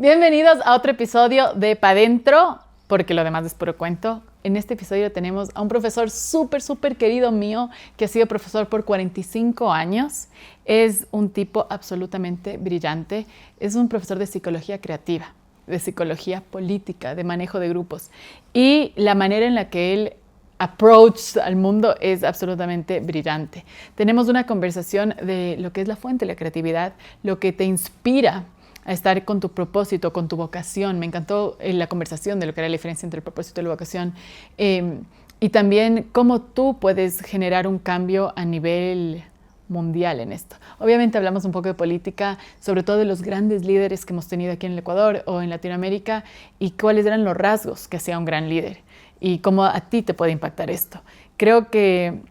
Bienvenidos a otro episodio de Pa' Dentro, porque lo demás es puro cuento. En este episodio tenemos a un profesor súper querido mío, que ha sido profesor por 45 años. Es un tipo absolutamente brillante. Es un profesor de psicología creativa, de psicología política, de manejo de grupos. Y la manera en la que él approach al mundo es absolutamente brillante. Tenemos una conversación de lo que es la fuente de la creatividad, lo que te inspira a estar con tu propósito, con tu vocación. Me encantó la conversación de lo que era la diferencia entre el propósito y la vocación. Y también cómo tú puedes generar un cambio a nivel mundial en esto. Obviamente hablamos un poco de política, sobre todo de los grandes líderes que hemos tenido aquí en el Ecuador o en Latinoamérica y cuáles eran los rasgos que hacía un gran líder y cómo a ti te puede impactar esto. Creo que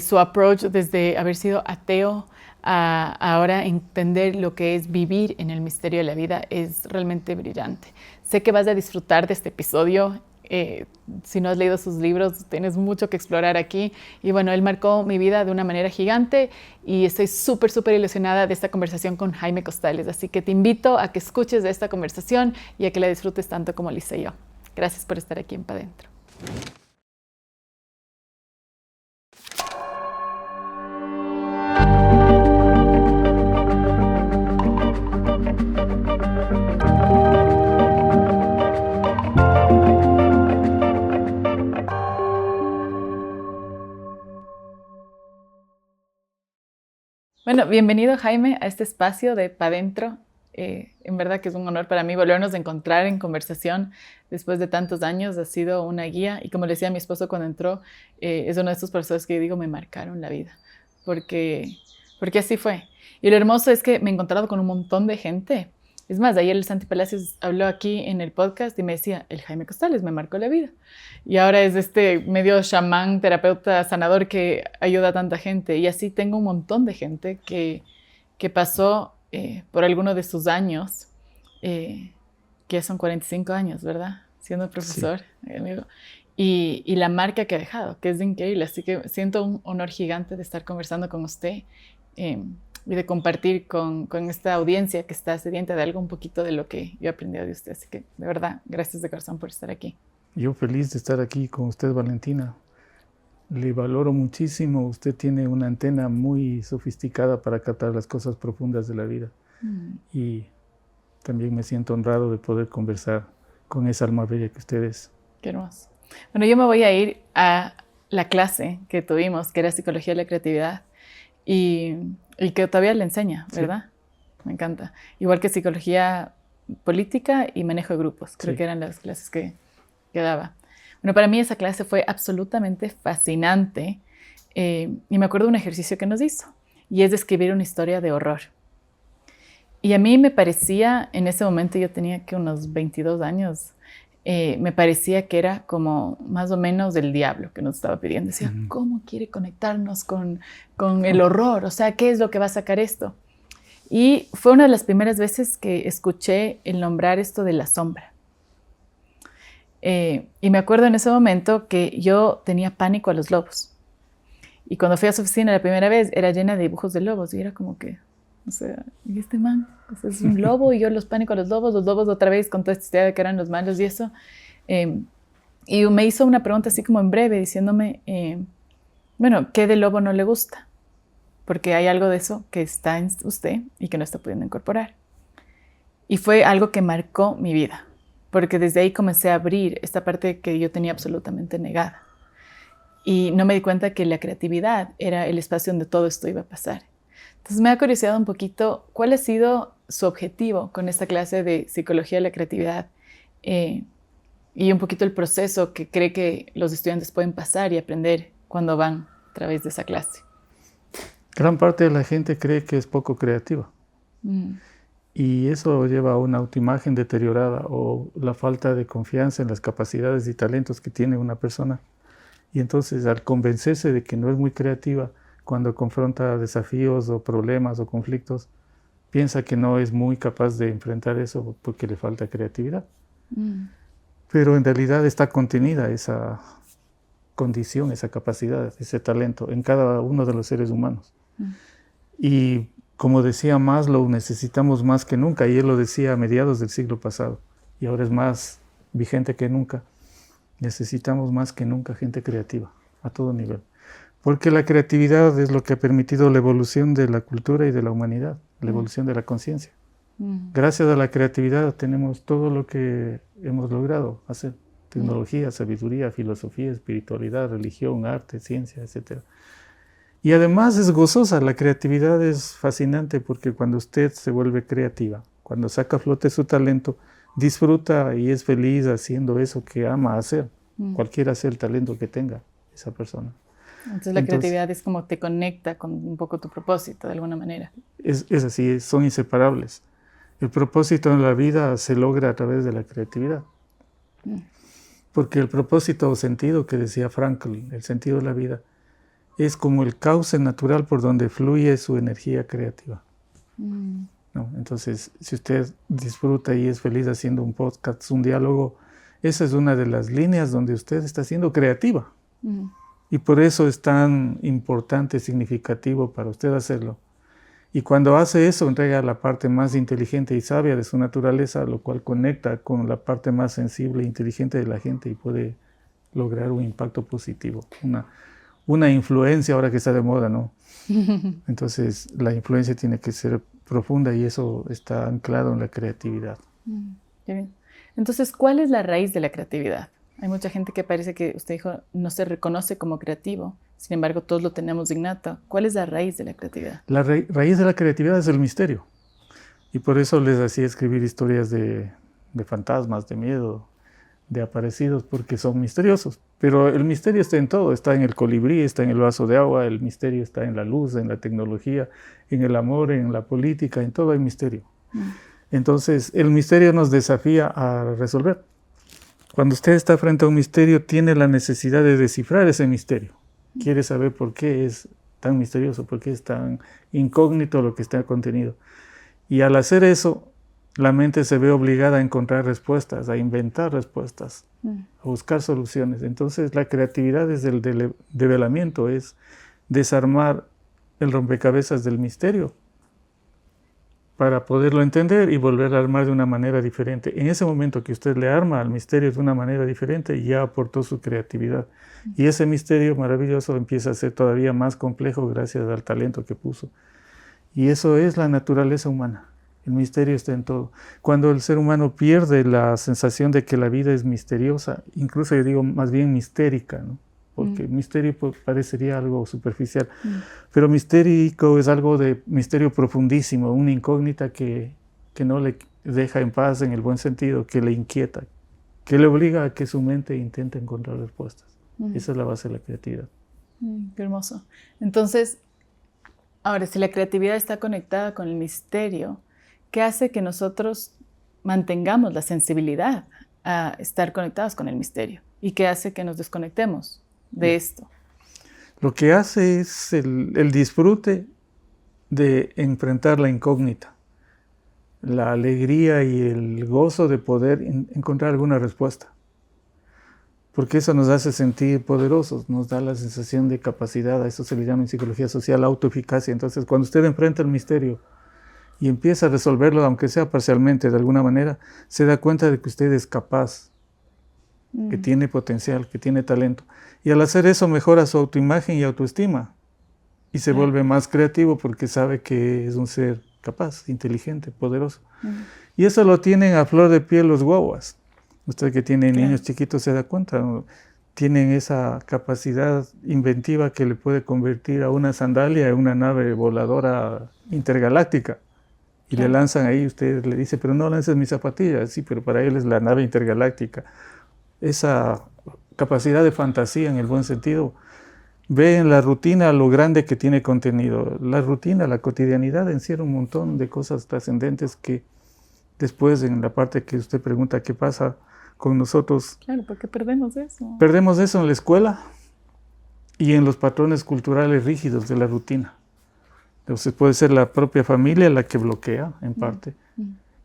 su approach desde haber sido ateo a ahora entender lo que es vivir en el misterio de la vida es realmente brillante. Sé que vas a disfrutar de este episodio. Si no has leído sus libros, tienes mucho que explorar aquí. Y bueno, él marcó mi vida de una manera gigante y estoy súper ilusionada de esta conversación con Jaime Costales. Así que te invito a que escuches de esta conversación y a que la disfrutes tanto como lo hice yo. Gracias por estar aquí en Pa' Dentro. Bueno, bienvenido Jaime a este espacio de Pa' Dentro. En verdad que es un honor para mí volvernos a encontrar en conversación después de tantos años. Ha sido una guía y como le decía a mi esposo cuando entró, es uno de estos profesores que yo digo me marcaron la vida, porque así fue. Y lo hermoso es que me he encontrado con un montón de gente. Es más, ayer el Santi Palacios habló aquí en el podcast y me decía, el Jaime Costales me marcó la vida. Y ahora es este medio chamán, terapeuta, sanador que ayuda a tanta gente. Y así tengo un montón de gente que pasó por alguno de sus años, que son 45 años, ¿verdad? Siendo profesor, sí. Amigo. Y la marca que ha dejado, que es increíble. Así que siento un honor gigante de estar conversando con usted y de compartir con esta audiencia que está sedienta de algo un poquito de lo que yo he aprendido de usted. Así que, de verdad, gracias de corazón por estar aquí. Yo feliz de estar aquí con usted, Valentina. Le valoro muchísimo. Usted tiene una antena muy sofisticada para captar las cosas profundas de la vida. Y también me siento honrado de poder conversar con esa alma bella que usted es. Qué hermoso. Bueno, yo me voy a ir a la clase que tuvimos, que era Psicología de la Creatividad, y que todavía le enseña, ¿verdad? Sí. Me encanta. Igual que Psicología Política y Manejo de Grupos. Creo que eran las clases que daba. Bueno, para mí esa clase fue absolutamente fascinante y me acuerdo de un ejercicio que nos hizo y es de escribir una historia de horror. Y a mí me parecía, en ese momento yo tenía que unos 22 años, me parecía que era como más o menos el diablo que nos estaba pidiendo. Decía, ¿cómo quiere conectarnos con el horror? O sea, ¿qué es lo que va a sacar esto? Y fue una de las primeras veces que escuché el nombrar esto de la sombra. Y me acuerdo en ese momento que yo tenía pánico a los lobos. Y cuando fui a su oficina la primera vez, era llena de dibujos de lobos. Y era como que, o sea, ¿y este man? O sea, es un lobo y yo los pánico a los lobos otra vez con toda esta idea de que eran los malos y eso. Y me hizo una pregunta así como en breve, diciéndome, bueno, ¿qué del lobo no le gusta? Porque hay algo de eso que está en usted y que no está pudiendo incorporar. Y fue algo que marcó mi vida. Porque desde ahí comencé a abrir esta parte que yo tenía absolutamente negada. Y no me di cuenta que la creatividad era el espacio donde todo esto iba a pasar. Entonces me ha curiosidad un poquito cuál ha sido su objetivo con esta clase de Psicología de la Creatividad y un poquito el proceso que cree que los estudiantes pueden pasar y aprender cuando van a través de esa clase. Gran parte de la gente cree que es poco creativa. Y eso lleva a una autoimagen deteriorada o la falta de confianza en las capacidades y talentos que tiene una persona. Y entonces, al convencerse de que no es muy creativa, cuando confronta desafíos o problemas o conflictos, piensa que no es muy capaz de enfrentar eso porque le falta creatividad. Pero en realidad está contenida esa condición, esa capacidad, ese talento en cada uno de los seres humanos. Y como decía Maslow, necesitamos más que nunca, y él lo decía a mediados del siglo pasado, y ahora es más vigente que nunca. Necesitamos más que nunca gente creativa, a todo nivel. Porque la creatividad es lo que ha permitido la evolución de la cultura y de la humanidad, la evolución de la conciencia. Gracias a la creatividad tenemos todo lo que hemos logrado hacer. Tecnología, sabiduría, filosofía, espiritualidad, religión, arte, ciencia, etc. Y además es gozosa, la creatividad es fascinante porque cuando usted se vuelve creativa, cuando saca a flote su talento, disfruta y es feliz haciendo eso que ama hacer, cualquiera sea el talento que tenga esa persona. Entonces la creatividad es como te conecta con un poco tu propósito, de alguna manera. Es así, son inseparables. El propósito en la vida se logra a través de la creatividad. Porque el propósito o sentido que decía Frankl, el sentido de la vida, es como el cauce natural por donde fluye su energía creativa. ¿No? Entonces, si usted disfruta y es feliz haciendo un podcast, un diálogo, esa es una de las líneas donde usted está siendo creativa. Y por eso es tan importante, significativo para usted hacerlo. Y cuando hace eso, entrega la parte más inteligente y sabia de su naturaleza, lo cual conecta con la parte más sensible e inteligente de la gente y puede lograr un impacto positivo, una influencia ahora que está de moda, ¿no? Entonces, la influencia tiene que ser profunda y eso está anclado en la creatividad. Qué bien. Entonces, ¿cuál es la raíz de la creatividad? Hay mucha gente que parece que usted dijo no se reconoce como creativo, sin embargo todos lo tenemos innato. ¿Cuál es la raíz de la creatividad? La raíz de la creatividad es el misterio y por eso les hacía escribir historias de fantasmas, de miedo, de aparecidos, porque son misteriosos. Pero el misterio está en todo, está en el colibrí, está en el vaso de agua, el misterio está en la luz, en la tecnología, en el amor, en la política, en todo hay misterio. Entonces el misterio nos desafía a resolver. Cuando usted está frente a un misterio, tiene la necesidad de descifrar ese misterio. Quiere saber por qué es tan misterioso, por qué es tan incógnito lo que está contenido. Y al hacer eso, la mente se ve obligada a encontrar respuestas, a inventar respuestas, a buscar soluciones. Entonces, la creatividad es el develamiento, es desarmar el rompecabezas del misterio para poderlo entender y volver a armar de una manera diferente. En ese momento que usted le arma al misterio de una manera diferente, ya aportó su creatividad. Y ese misterio maravilloso empieza a ser todavía más complejo gracias al talento que puso. Y eso es la naturaleza humana. El misterio está en todo. Cuando el ser humano pierde la sensación de que la vida es misteriosa, incluso yo digo más bien mistérica, ¿no? Porque misterio parecería algo superficial, pero mistérico es algo de misterio profundísimo, una incógnita que no le deja en paz en el buen sentido, que le inquieta, que le obliga a que su mente intente encontrar respuestas. Esa es la base de la creatividad. Qué hermoso. Entonces, ahora, si la creatividad está conectada con el misterio, ¿qué hace que nosotros mantengamos la sensibilidad a estar conectados con el misterio? ¿Y qué hace que nos desconectemos de esto? Lo que hace es el disfrute de enfrentar la incógnita, la alegría y el gozo de poder encontrar alguna respuesta. Porque eso nos hace sentir poderosos, nos da la sensación de capacidad, a eso se le llama en psicología social autoeficacia. Entonces, cuando usted enfrenta el misterio y empieza a resolverlo, aunque sea parcialmente de alguna manera, se da cuenta de que usted es capaz, que tiene potencial, que tiene talento. Y al hacer eso mejora su autoimagen y autoestima. Y se vuelve más creativo porque sabe que es un ser capaz, inteligente, poderoso. Y eso lo tienen a flor de piel los guaguas. Usted que tiene niños chiquitos se da cuenta, ¿no? Tienen esa capacidad inventiva que le puede convertir a una sandalia en una nave voladora intergaláctica. Y le lanzan ahí, usted le dice, pero no lances mis zapatillas. Sí, pero para él es la nave intergaláctica. Esa capacidad de fantasía en el buen sentido, ve en la rutina lo grande que tiene contenido. La rutina, la cotidianidad encierra un montón de cosas trascendentes que después en la parte que usted pregunta qué pasa con nosotros. Claro, ¿por qué perdemos eso? Perdemos eso en la escuela y en los patrones culturales rígidos de la rutina. Entonces puede ser la propia familia la que bloquea en parte.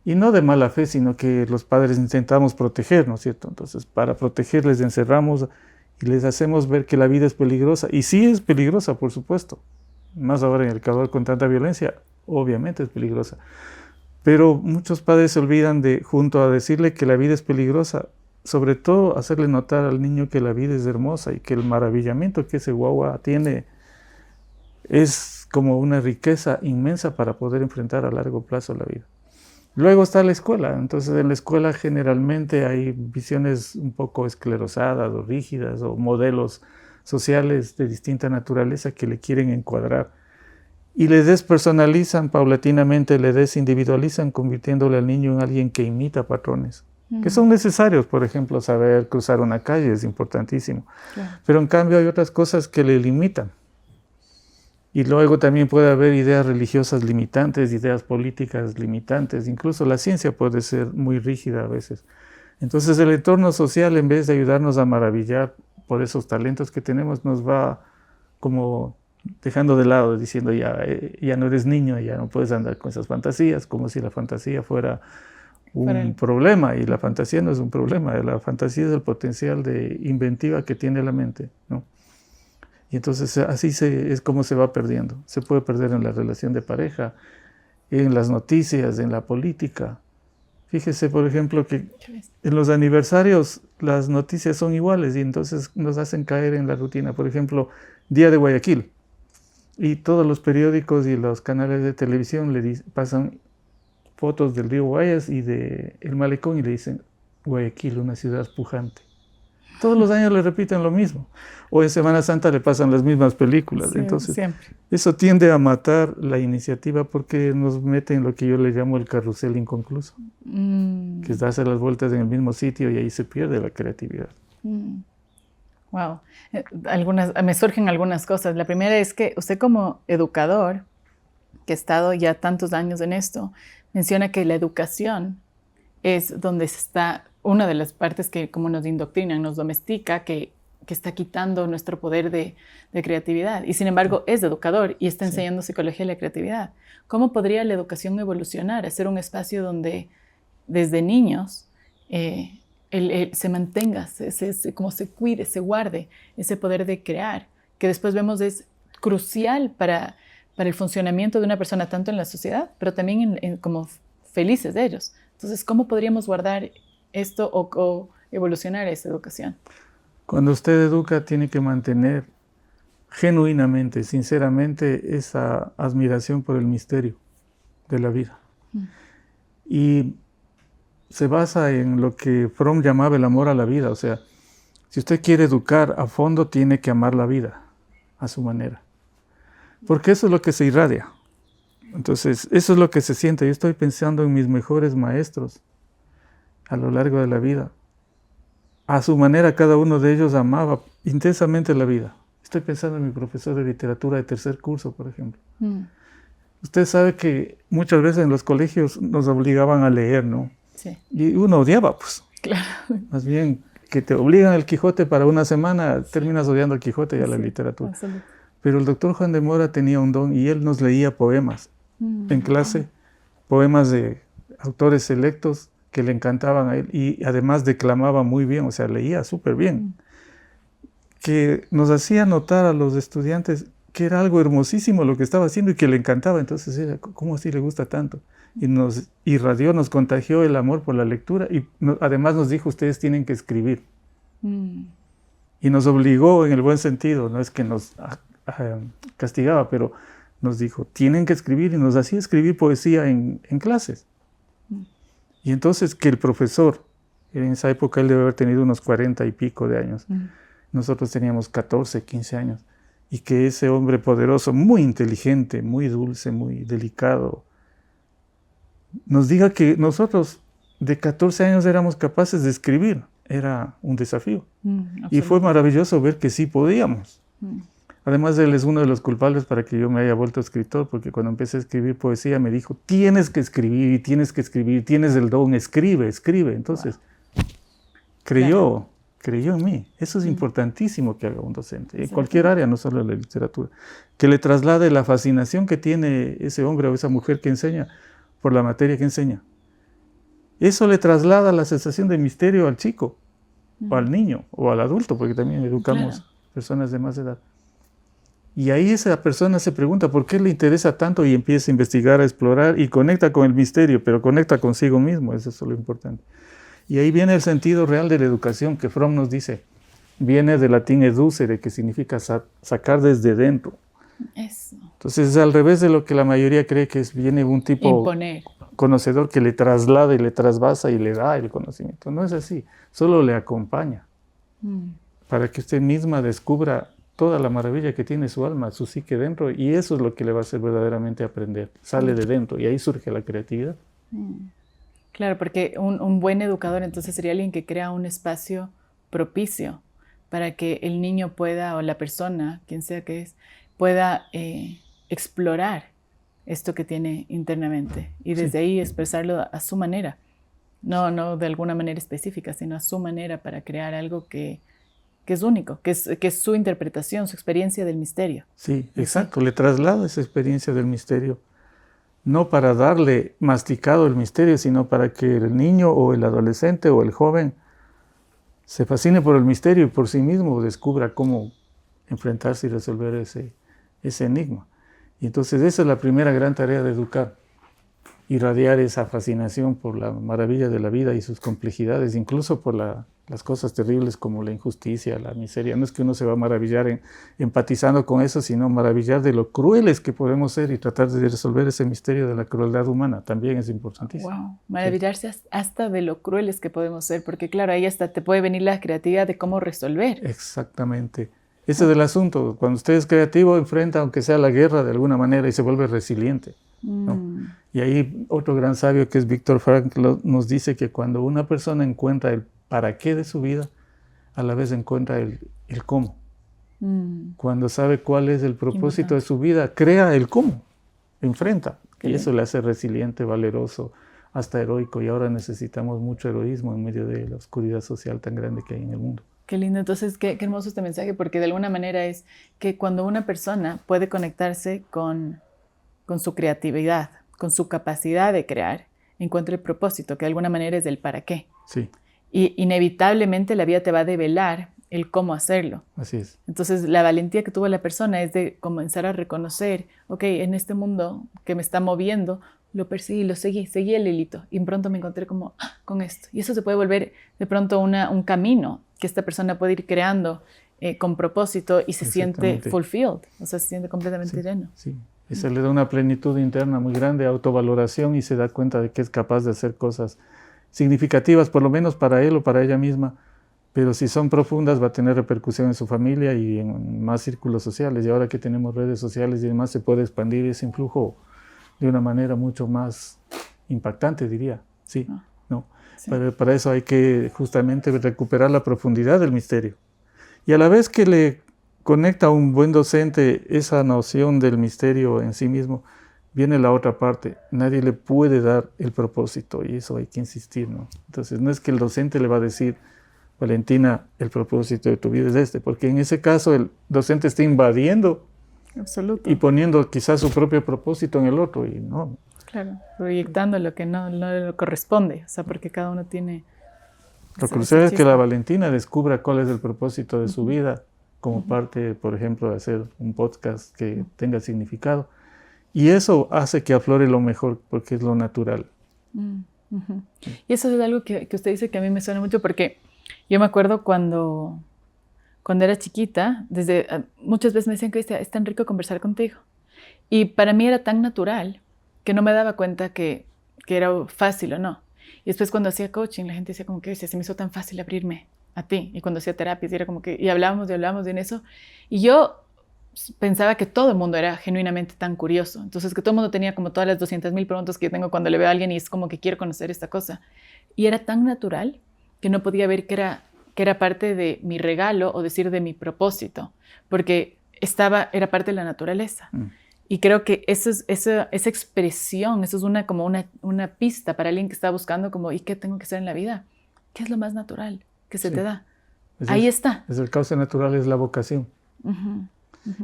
Y no de mala fe, sino que los padres intentamos proteger, ¿no es cierto? Entonces, para proteger les encerramos y les hacemos ver que la vida es peligrosa. Y sí es peligrosa, por supuesto. Más ahora en El Ecuador con tanta violencia, obviamente es peligrosa. Pero muchos padres se olvidan de, junto a decirle que la vida es peligrosa, sobre todo hacerle notar al niño que la vida es hermosa y que el maravillamiento que ese guagua tiene es como una riqueza inmensa para poder enfrentar a largo plazo la vida. Luego está la escuela. Entonces en la escuela generalmente hay visiones un poco esclerosadas o rígidas o modelos sociales de distinta naturaleza que le quieren encuadrar. Y le despersonalizan paulatinamente, le desindividualizan, convirtiéndole al niño en alguien que imita patrones, que son necesarios. Por ejemplo, saber cruzar una calle es importantísimo. Claro. Pero en cambio hay otras cosas que le limitan. Y luego también puede haber ideas religiosas limitantes, ideas políticas limitantes. Incluso la ciencia puede ser muy rígida a veces. Entonces el entorno social, en vez de ayudarnos a maravillar por esos talentos que tenemos, nos va como dejando de lado, diciendo ya no eres niño, ya no puedes andar con esas fantasías, como si la fantasía fuera un problema, y la fantasía no es un problema, la fantasía es el potencial de inventiva que tiene la mente, ¿no? Y entonces así es como se va perdiendo. Se puede perder en la relación de pareja, en las noticias, en la política. Fíjese, por ejemplo, que en los aniversarios las noticias son iguales y entonces nos hacen caer en la rutina. Por ejemplo, Día de Guayaquil. Y todos los periódicos y los canales de televisión pasan fotos del río Guayas y del Malecón y le dicen Guayaquil, una ciudad pujante. Todos los años le repiten lo mismo. O en Semana Santa le pasan las mismas películas. Sí, entonces, siempre. Eso tiende a matar la iniciativa porque nos mete en lo que yo le llamo el carrusel inconcluso, que es darse las vueltas en el mismo sitio y ahí se pierde la creatividad. Wow. Me surgen algunas cosas. La primera es que usted como educador, que ha estado ya tantos años en esto, menciona que la educación es donde está una de las partes que como nos indoctrinan, nos domestica, que está quitando nuestro poder de creatividad. Y sin embargo es educador y está enseñando psicología y la creatividad. ¿Cómo podría la educación evolucionar? Hacer un espacio donde desde niños se mantenga, como se cuide, se guarde ese poder de crear, que después vemos es crucial para el funcionamiento de una persona, tanto en la sociedad, pero también como felices de ellos. Entonces, ¿cómo podríamos guardar esto o evolucionar esa educación? Cuando usted educa, tiene que mantener genuinamente, sinceramente, esa admiración por el misterio de la vida. Y se basa en lo que Fromm llamaba el amor a la vida. O sea, si usted quiere educar a fondo, tiene que amar la vida a su manera. Porque eso es lo que se irradia. Entonces, eso es lo que se siente. Yo estoy pensando en mis mejores maestros a lo largo de la vida. A su manera, cada uno de ellos amaba intensamente la vida. Estoy pensando en mi profesor de literatura de tercer curso, por ejemplo. Usted sabe que muchas veces en los colegios nos obligaban a leer, ¿no? Sí. Y uno odiaba, pues. Claro. Más bien, que te obligan al Quijote para una semana, terminas odiando al Quijote y a la literatura. Absolutamente. Pero el doctor Juan de Mora tenía un don y él nos leía poemas en clase, poemas de autores selectos que le encantaban a él y además declamaba muy bien, o sea, leía súper bien, que nos hacía notar a los estudiantes que era algo hermosísimo lo que estaba haciendo y que le encantaba. Entonces era, ¿cómo así le gusta tanto? Y nos irradió, nos contagió el amor por la lectura y además nos dijo, ustedes tienen que escribir. Y nos obligó en el buen sentido, no es que nos castigaba, pero nos dijo, tienen que escribir, y nos hacía escribir poesía en clases. Y entonces que el profesor, en esa época él debe haber tenido unos 40 y pico de años, nosotros teníamos 14, 15 años, y que ese hombre poderoso, muy inteligente, muy dulce, muy delicado, nos diga que nosotros de 14 años éramos capaces de escribir, era un desafío. Y fue maravilloso ver que sí podíamos. Además, él es uno de los culpables para que yo me haya vuelto escritor, porque cuando empecé a escribir poesía me dijo, tienes que escribir, tienes el don, escribe. Entonces, creyó en mí. Eso es importantísimo que haga un docente, en cualquier área, no solo en la literatura. Que le traslade la fascinación que tiene ese hombre o esa mujer que enseña por la materia que enseña. Eso le traslada la sensación de misterio al chico, o al niño, o al adulto, porque también educamos personas de más edad. Y ahí esa persona se pregunta por qué le interesa tanto y empieza a investigar, a explorar y conecta con el misterio, pero conecta consigo mismo, eso es lo importante. Y ahí viene el sentido real de la educación que Fromm nos dice. Viene del latín educere, que significa sacar desde dentro. Eso. Entonces es al revés de lo que la mayoría cree, que viene un tipo Imponer. Conocedor que le traslada y le trasvasa y le da el conocimiento. No es así, solo le acompaña para que usted misma descubra toda la maravilla que tiene su alma, su psique dentro, y eso es lo que le va a hacer verdaderamente aprender. Sale de dentro y ahí surge la creatividad. Claro, porque un buen educador entonces sería alguien que crea un espacio propicio para que el niño pueda, o la persona, quien sea que es, pueda explorar esto que tiene internamente y desde ahí expresarlo a su manera. No de alguna manera específica, sino a su manera para crear algo que es único, que es su interpretación, su experiencia del misterio. Sí, exacto. Le traslada esa experiencia del misterio, no para darle masticado el misterio, sino para que el niño o el adolescente o el joven se fascine por el misterio y por sí mismo descubra cómo enfrentarse y resolver ese enigma. Y entonces esa es la primera gran tarea de educar, irradiar esa fascinación por la maravilla de la vida y sus complejidades, incluso por las cosas terribles como la injusticia, la miseria. No es que uno se va a maravillar empatizando con eso, sino maravillar de lo crueles que podemos ser y tratar de resolver ese misterio de la crueldad humana. También es importantísimo. Wow, maravillarse hasta de lo crueles que podemos ser, porque claro, ahí hasta te puede venir la creatividad de cómo resolver. Exactamente. Ese es el asunto. Cuando usted es creativo, enfrenta aunque sea la guerra de alguna manera y se vuelve resiliente, ¿no? Y ahí otro gran sabio que es Viktor Frankl nos dice que cuando una persona encuentra el para qué de su vida, a la vez encuentra el cómo. Cuando sabe cuál es el propósito de su vida, crea el cómo, enfrenta. Y eso le hace resiliente, valeroso, hasta heroico. Y ahora necesitamos mucho heroísmo en medio de la oscuridad social tan grande que hay en el mundo. Qué lindo, entonces qué hermoso este mensaje, porque de alguna manera es que cuando una persona puede conectarse con su creatividad, con su capacidad de crear, encuentra el propósito, que de alguna manera es el para qué. Sí. Y inevitablemente la vida te va a develar el cómo hacerlo. Así es. Entonces la valentía que tuvo la persona es de comenzar a reconocer, ok, en este mundo que me está moviendo, lo perseguí, lo seguí el hilito y pronto me encontré como con esto. Y eso se puede volver de pronto un camino que esta persona puede ir creando con propósito y se siente fulfilled, o sea, se siente completamente lleno. Sí, eso le da una plenitud interna muy grande, autovaloración y se da cuenta de que es capaz de hacer cosas significativas, por lo menos para él o para ella misma, pero si son profundas va a tener repercusión en su familia y en más círculos sociales. Y ahora que tenemos redes sociales y demás, se puede expandir ese influjo de una manera mucho más impactante, diría. Sí, ¿no? Sí. Para eso hay que justamente recuperar la profundidad del misterio. Y a la vez que le conecta a un buen docente esa noción del misterio en sí mismo, viene la otra parte. Nadie le puede dar el propósito y eso hay que insistir, ¿no? Entonces no es que el docente le va a decir, Valentina, el propósito de tu vida es este, porque en ese caso el docente está invadiendo y poniendo quizás su propio propósito en el otro y no. Claro, proyectando lo que no le corresponde, o sea, porque cada uno tiene... Lo crucial es que la Valentina descubra cuál es el propósito de su vida, como parte, por ejemplo, de hacer un podcast que tenga significado. Y eso hace que aflore lo mejor, porque es lo natural. Y eso es algo que usted dice que a mí me suena mucho, porque yo me acuerdo cuando era chiquita, muchas veces me decían, Cristian, es tan rico conversar contigo. Y para mí era tan natural que no me daba cuenta que era fácil o no. Y después cuando hacía coaching, la gente decía como que se me hizo tan fácil abrirme a ti. Y cuando hacía terapias, era como que, y hablábamos en eso. Y yo pensaba que todo el mundo era genuinamente tan curioso. Entonces que todo el mundo tenía como todas las 200,000 preguntas que yo tengo cuando le veo a alguien y es como que quiero conocer esta cosa. Y era tan natural que no podía ver que era parte de mi regalo o decir de mi propósito, porque era parte de la naturaleza. Y creo que esa expresión, eso es como una pista para alguien que está buscando como, ¿y qué tengo que hacer en la vida? ¿Qué es lo más natural que se te da? Ahí está. El cauce natural es la vocación.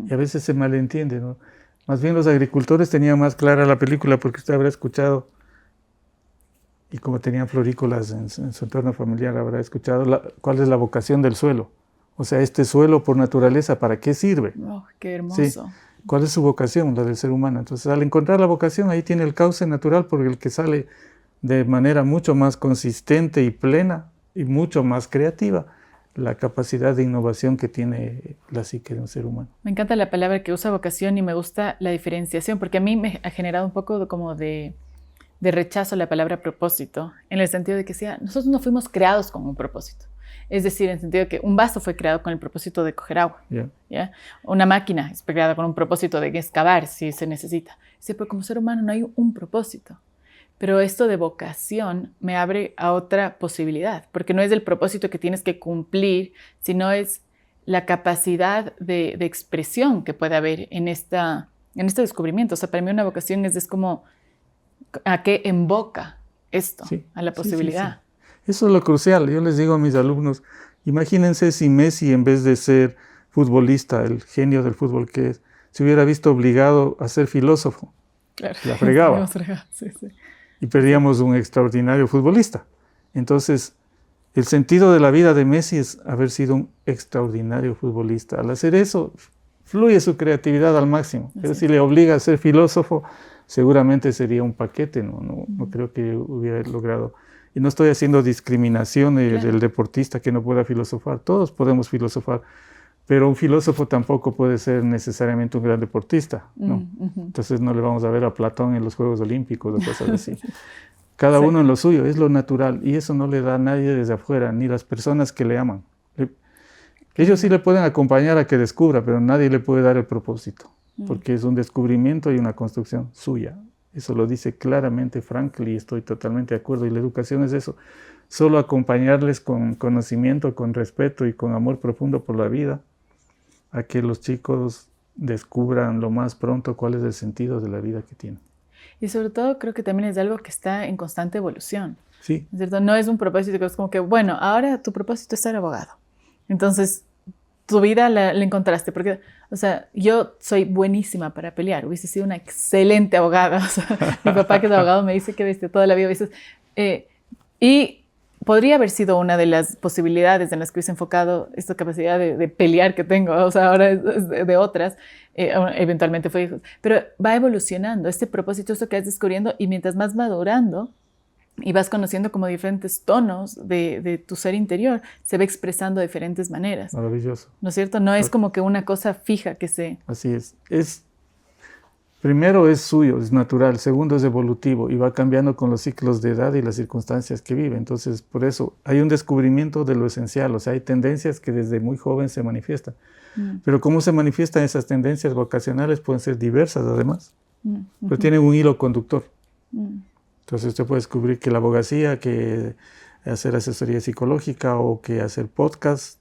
Y a veces se malentiende, ¿no? Más bien los agricultores tenían más clara la película porque usted habrá escuchado, y como tenían florícolas en su entorno familiar, habrá escuchado cuál es la vocación del suelo O sea, este suelo por naturaleza, ¿para qué sirve? Oh, qué hermoso. ¿Sí? ¿Cuál es su vocación, la del ser humano? Entonces, al encontrar la vocación, ahí tiene el cauce natural por el que sale de manera mucho más consistente y plena y mucho más creativa la capacidad de innovación que tiene la psique de un ser humano. Me encanta la palabra que usa vocación y me gusta la diferenciación, porque a mí me ha generado un poco como de rechazo a la palabra propósito, en el sentido de que nosotros no fuimos creados con un propósito. Es decir, en el sentido de que un vaso fue creado con el propósito de coger agua. ¿Ya? Una máquina es creada con un propósito de excavar si se necesita. Sí, pero como ser humano no hay un propósito. Pero esto de vocación me abre a otra posibilidad, porque no es el propósito que tienes que cumplir, sino es la capacidad de expresión que puede haber en este descubrimiento. O sea, para mí una vocación es como a qué invoca esto, sí, a la posibilidad. Sí. Eso es lo crucial. Yo les digo a mis alumnos, imagínense si Messi, en vez de ser futbolista, el genio del fútbol que es, se hubiera visto obligado a ser filósofo. Claro. La fregaba. Sí. Y perdíamos un extraordinario futbolista. Entonces, el sentido de la vida de Messi es haber sido un extraordinario futbolista. Al hacer eso, fluye su creatividad al máximo. Pero si le obliga a ser filósofo, seguramente sería un paquete. No creo que hubiera logrado. Y no estoy haciendo discriminación del deportista que no pueda filosofar. Todos podemos filosofar. Pero un filósofo tampoco puede ser necesariamente un gran deportista, ¿no? Entonces no le vamos a ver a Platón en los Juegos Olímpicos o cosas así. Cada uno en lo suyo, es lo natural. Y eso no le da a nadie desde afuera, ni las personas que le aman. Ellos sí le pueden acompañar a que descubra, pero nadie le puede dar el propósito. Porque es un descubrimiento y una construcción suya. Eso lo dice claramente Frankl y estoy totalmente de acuerdo. Y la educación es eso. Solo acompañarles con conocimiento, con respeto y con amor profundo por la vida, a que los chicos descubran lo más pronto cuál es el sentido de la vida que tienen. Y sobre todo creo que también es algo que está en constante evolución. Sí. ¿Cierto? No es un propósito que es como que, bueno, ahora tu propósito es ser abogado. Entonces, tu vida la encontraste. Porque, o sea, yo soy buenísima para pelear. Hubiese sido una excelente abogada. O sea, mi papá, que es abogado, me dice que toda la vida. Y podría haber sido una de las posibilidades en las que hubiese enfocado esta capacidad de pelear que tengo. O sea, ahora es de otras. Eventualmente fue hijos. Pero va evolucionando. Este propósito, esto que vas descubriendo, y mientras vas madurando y vas conociendo como diferentes tonos de tu ser interior, se va expresando de diferentes maneras. Maravilloso. ¿No es cierto? No es como que una cosa fija que se... Así es. Primero es suyo, es natural. Segundo es evolutivo y va cambiando con los ciclos de edad y las circunstancias que vive. Entonces, por eso hay un descubrimiento de lo esencial. O sea, hay tendencias que desde muy joven se manifiestan. Pero cómo se manifiestan esas tendencias vocacionales pueden ser diversas además. Pero tienen un hilo conductor. Entonces usted puede descubrir que la abogacía, que hacer asesoría psicológica o que hacer podcast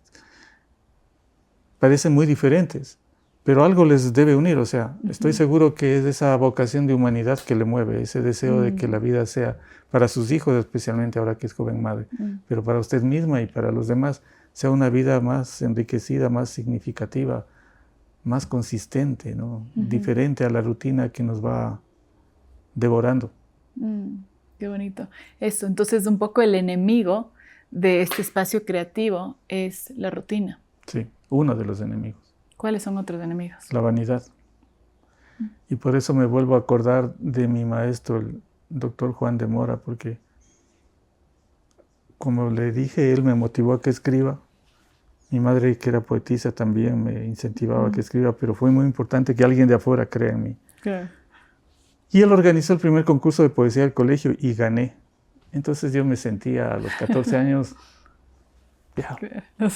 parecen muy diferentes, pero algo les debe unir. O sea, estoy seguro que es esa vocación de humanidad que le mueve, ese deseo de que la vida sea para sus hijos, especialmente ahora que es joven madre, pero para usted misma y para los demás, sea una vida más enriquecida, más significativa, más consistente, ¿no? Diferente a la rutina que nos va devorando. Qué bonito. Eso, entonces un poco el enemigo de este espacio creativo es la rutina. Sí, uno de los enemigos. ¿Cuáles son otros enemigos? La vanidad. Y por eso me vuelvo a acordar de mi maestro, el doctor Juan de Mora, porque como le dije, él me motivó a que escriba. Mi madre, que era poetisa, también me incentivaba a que escriba, pero fue muy importante que alguien de afuera crea en mí. Claro. Y él organizó el primer concurso de poesía del colegio y gané. Entonces yo me sentía a los 14 años, ya,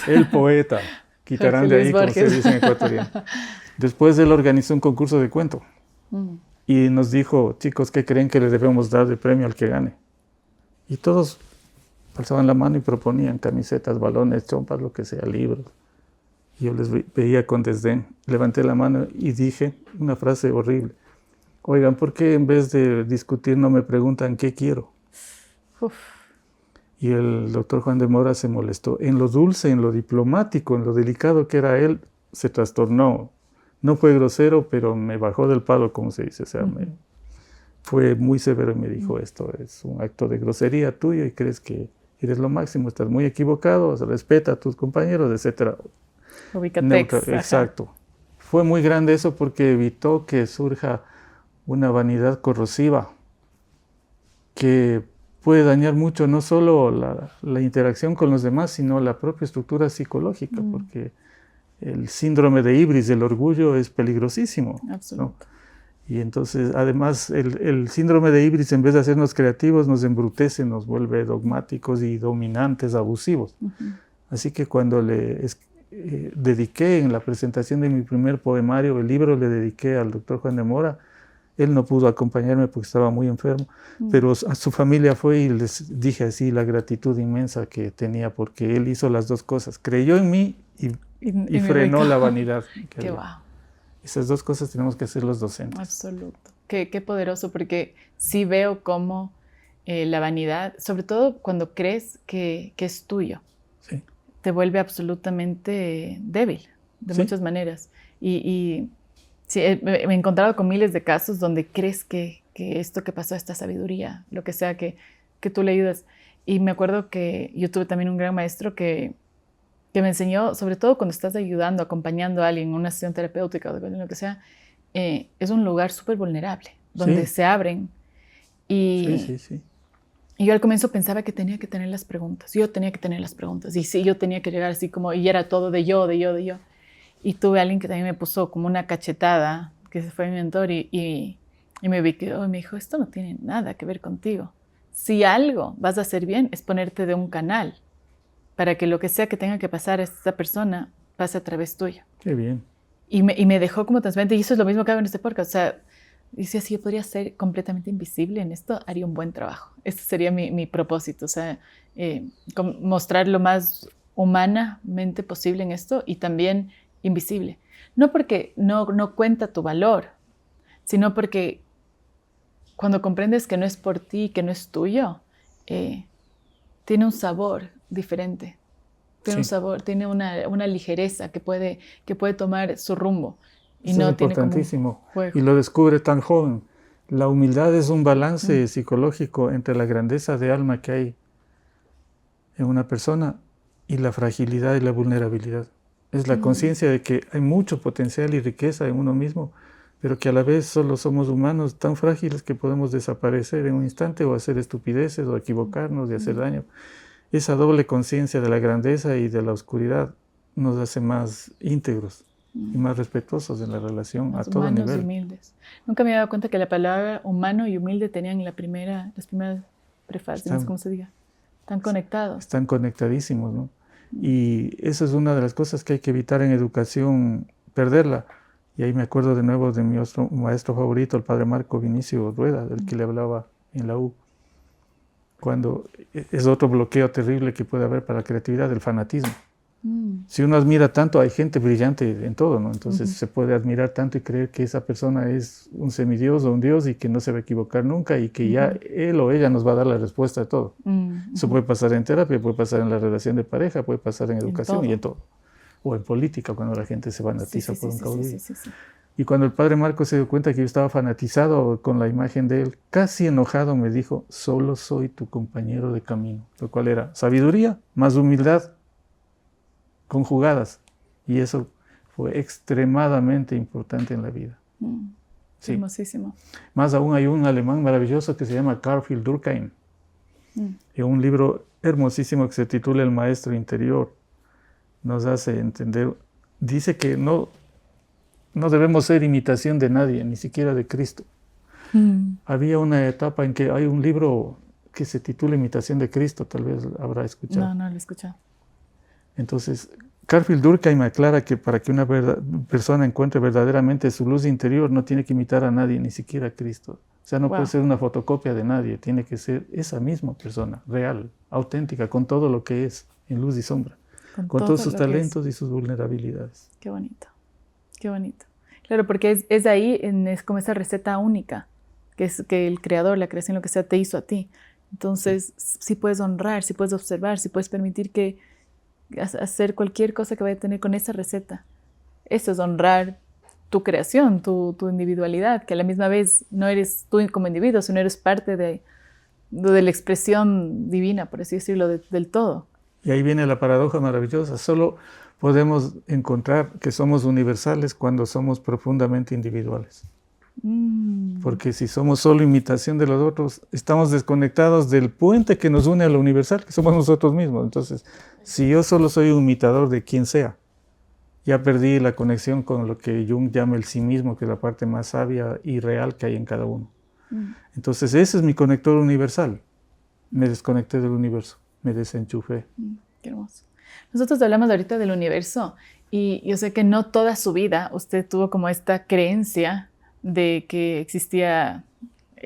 el poeta. Quitarán de ahí, como se dice en ecuatoriano. Después él organizó un concurso de cuento y nos dijo, chicos, ¿qué creen que le debemos dar de premio al que gane? Y todos alzaban la mano y proponían camisetas, balones, chompas, lo que sea, libros. Y yo les veía con desdén. Levanté la mano y dije una frase horrible. Oigan, ¿por qué en vez de discutir no me preguntan qué quiero? Uf. Y el doctor Juan de Mora se molestó. En lo dulce, en lo diplomático, en lo delicado que era él, se trastornó. No fue grosero, pero me bajó del palo, como se dice. O sea, fue muy severo y me dijo, esto es un acto de grosería tuyo y crees que eres lo máximo, estás muy equivocado, respeta a tus compañeros, etc. Ubicatex. Exacto. Fue muy grande eso porque evitó que surja una vanidad corrosiva que puede dañar mucho no solo la interacción con los demás, sino la propia estructura psicológica, porque el síndrome de ibris, del orgullo, es peligrosísimo. Absoluto. ¿No? Y entonces, además, el síndrome de ibris, en vez de hacernos creativos, nos embrutece, nos vuelve dogmáticos y dominantes, abusivos. Así que cuando dediqué en la presentación de mi primer poemario, el libro le dediqué al doctor Juan de Mora. Él no pudo acompañarme porque estaba muy enfermo, pero a su familia fue y les dije así la gratitud inmensa que tenía porque él hizo las dos cosas. Creyó en mí y frenó la vanidad. Qué wow. Esas dos cosas tenemos que hacer los docentes. Absoluto. Qué poderoso, porque sí veo cómo la vanidad, sobre todo cuando crees que es tuyo, sí, te vuelve absolutamente débil de muchas maneras. Y sí, me he encontrado con miles de casos donde crees que esto que pasó, esta sabiduría, lo que sea que tú le ayudas. Y me acuerdo que yo tuve también un gran maestro que me enseñó, sobre todo cuando estás ayudando, acompañando a alguien en una sesión terapéutica o lo que sea, es un lugar súper vulnerable, donde se abren. Y yo al comienzo pensaba que tenía que tener las preguntas. Yo tenía que tener las preguntas. Y sí, yo tenía que llegar así como, y era todo de yo. Y tuve a alguien que también me puso como una cachetada, que fue mi mentor, y me ubicó y me dijo, esto no tiene nada que ver contigo. Si algo vas a hacer bien es ponerte de un canal para que lo que sea que tenga que pasar a esta persona pase a través tuyo. Qué bien. Y me dejó como transparente, y eso es lo mismo que hago en este podcast. O sea, dice, si yo podría ser completamente invisible en esto, haría un buen trabajo. Este sería mi propósito, o sea, mostrar lo más humanamente posible en esto y también invisible. No porque no cuenta tu valor, sino porque cuando comprendes que no es por ti, que no es tuyo, tiene un sabor diferente. Tiene un sabor, tiene una ligereza que puede tomar su rumbo. Y eso no es tiene importantísimo. Como juego. Y lo descubre tan joven. La humildad es un balance psicológico entre la grandeza de alma que hay en una persona y la fragilidad y la vulnerabilidad. Es la conciencia de que hay mucho potencial y riqueza en uno mismo, pero que a la vez solo somos humanos tan frágiles que podemos desaparecer en un instante o hacer estupideces o equivocarnos y hacer daño. Esa doble conciencia de la grandeza y de la oscuridad nos hace más íntegros y más respetuosos en la relación más a todo nivel. Humanos y humildes. Nunca me había dado cuenta que la palabra humano y humilde tenían las primeras prefacios, no sé cómo se diga. Están conectados. Están conectadísimos, ¿no? Y eso es una de las cosas que hay que evitar en educación, perderla. Y ahí me acuerdo de nuevo de mi otro maestro favorito, el padre Marco Vinicio Rueda, del que le hablaba en la U. Cuando es otro bloqueo terrible que puede haber para la creatividad, el fanatismo. Si uno admira tanto, hay gente brillante en todo, ¿no? Entonces se puede admirar tanto y creer que esa persona es un semidios o un dios y que no se va a equivocar nunca y que ya él o ella nos va a dar la respuesta de todo. Eso puede pasar en terapia, puede pasar en la relación de pareja, puede pasar en educación y en todo. O en política, cuando la gente se fanatiza por un caudillo. Y cuando el padre Marco se dio cuenta que yo estaba fanatizado con la imagen de él, casi enojado me dijo, solo soy tu compañero de camino. Lo cual era sabiduría más humildad conjugadas. Y eso fue extremadamente importante en la vida. Sí. Hermosísimo. Más aún hay un alemán maravilloso que se llama Carl Durkheim. En un libro hermosísimo que se titula El Maestro Interior. Nos hace entender, dice que no debemos ser imitación de nadie, ni siquiera de Cristo. Había una etapa en que hay un libro que se titula Imitación de Cristo, tal vez habrá escuchado. No lo he escuchado. Entonces, Carl Durkheim aclara que para que una persona encuentre verdaderamente su luz interior no tiene que imitar a nadie, ni siquiera a Cristo. O sea, no puede ser una fotocopia de nadie, tiene que ser esa misma persona, real, auténtica, con todo lo que es, en luz y sombra, con todos sus talentos y sus vulnerabilidades. Qué bonito, qué bonito. Claro, porque es ahí, es como esa receta única, que es que el creador, la creación, lo que sea, te hizo a ti. Entonces, sí puedes honrar, sí puedes observar, sí puedes permitir que hacer cualquier cosa que vaya a tener con esa receta. Eso es honrar tu creación, tu individualidad, que a la misma vez no eres tú como individuo, sino eres parte de la expresión divina, por así decirlo, del todo. Y ahí viene la paradoja maravillosa. Solo podemos encontrar que somos universales cuando somos profundamente individuales. Porque si somos solo imitación de los otros, estamos desconectados del puente que nos une a lo universal, que somos nosotros mismos. Entonces, si yo solo soy un imitador de quien sea, ya perdí la conexión con lo que Jung llama el sí mismo, que es la parte más sabia y real que hay en cada uno. Entonces, ese es mi conector universal. Me desconecté del universo, me desenchufé. Qué hermoso. Nosotros hablamos ahorita del universo y yo sé que no toda su vida usted tuvo como esta creencia de que existía,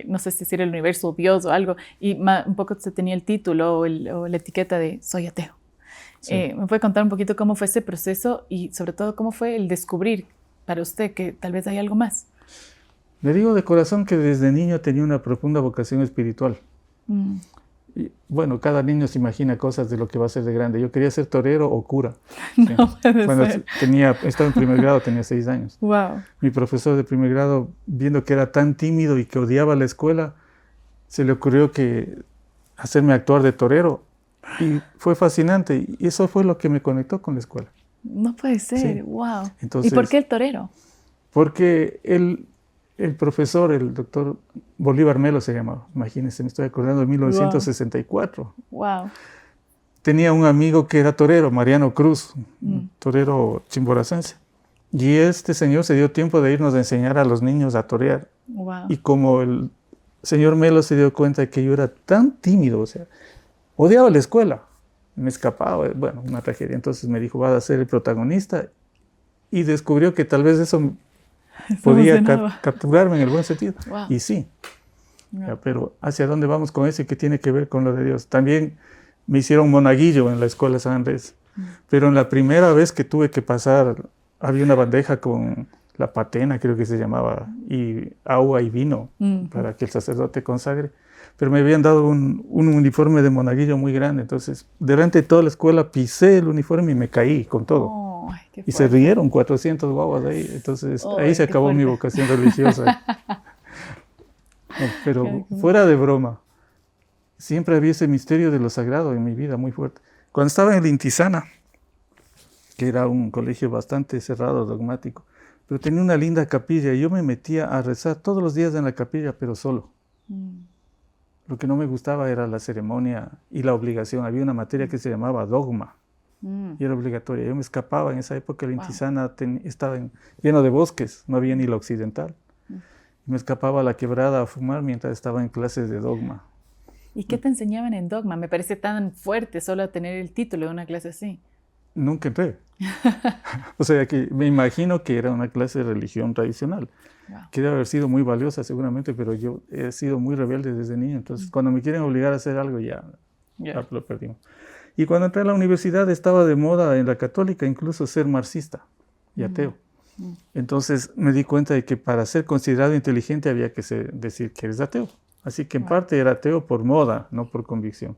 no sé si decir el universo o Dios o algo, y un poco se tenía el título o la etiqueta de soy ateo. Sí. ¿Me puede contar un poquito cómo fue ese proceso y sobre todo cómo fue el descubrir para usted que tal vez hay algo más? Le digo de corazón que desde niño tenía una profunda vocación espiritual. Y, bueno, cada niño se imagina cosas de lo que va a ser de grande. Yo quería ser torero o cura. No puede Cuando ser. estaba en primer grado, tenía 6 años. Wow. Mi profesor de primer grado, viendo que era tan tímido y que odiaba la escuela, se le ocurrió que hacerme actuar de torero. Y fue fascinante. Y eso fue lo que me conectó con la escuela. No puede ser. Sí. Wow. Entonces, ¿y por qué el torero? Porque el profesor, el doctor Bolívar Melo se llamaba, imagínense, me estoy acordando de 1964. Wow. Tenía un amigo que era torero, Mariano Cruz, torero chimboracense. Y este señor se dio tiempo de irnos a enseñar a los niños a torear. Wow. Y como el señor Melo se dio cuenta de que yo era tan tímido, o sea, odiaba la escuela, me escapaba, bueno, una tragedia. Entonces me dijo, vas a ser el protagonista. Y descubrió que tal vez eso podía capturarme en el buen sentido. Wow. Y sí. Ya, pero ¿hacia dónde vamos con eso y qué tiene que ver con lo de Dios? También me hicieron monaguillo en la escuela San Andrés. Pero en la primera vez que tuve que pasar, había una bandeja con la patena, creo que se llamaba, y agua y vino para que el sacerdote consagre. Pero me habían dado un uniforme de monaguillo muy grande. Entonces, delante de toda la escuela pisé el uniforme y me caí con todo. Y se rieron 400 guaguas ahí. Entonces, ahí se acabó mi vocación religiosa. No, pero fuera de broma, siempre había ese misterio de lo sagrado en mi vida muy fuerte. Cuando estaba en el Intisana, que era un colegio bastante cerrado, dogmático, pero tenía una linda capilla y yo me metía a rezar todos los días en la capilla, pero solo. Lo que no me gustaba era la ceremonia y la obligación. Había una materia que se llamaba dogma. Y era obligatoria. Yo me escapaba en esa época. El Intisana estaba lleno de bosques, no había ni la occidental. Me escapaba a la quebrada a fumar mientras estaba en clases de dogma. ¿Y qué te enseñaban en dogma? Me parece tan fuerte solo tener el título de una clase así. Nunca entré. O sea, que me imagino que era una clase de religión tradicional. Que debe haber sido muy valiosa seguramente, pero yo he sido muy rebelde desde niño. Entonces, cuando me quieren obligar a hacer algo, ya lo perdimos. Y cuando entré a la universidad estaba de moda en la católica incluso ser marxista y ateo. Entonces me di cuenta de que para ser considerado inteligente había que decir que eres ateo. Así que en parte era ateo por moda, no por convicción.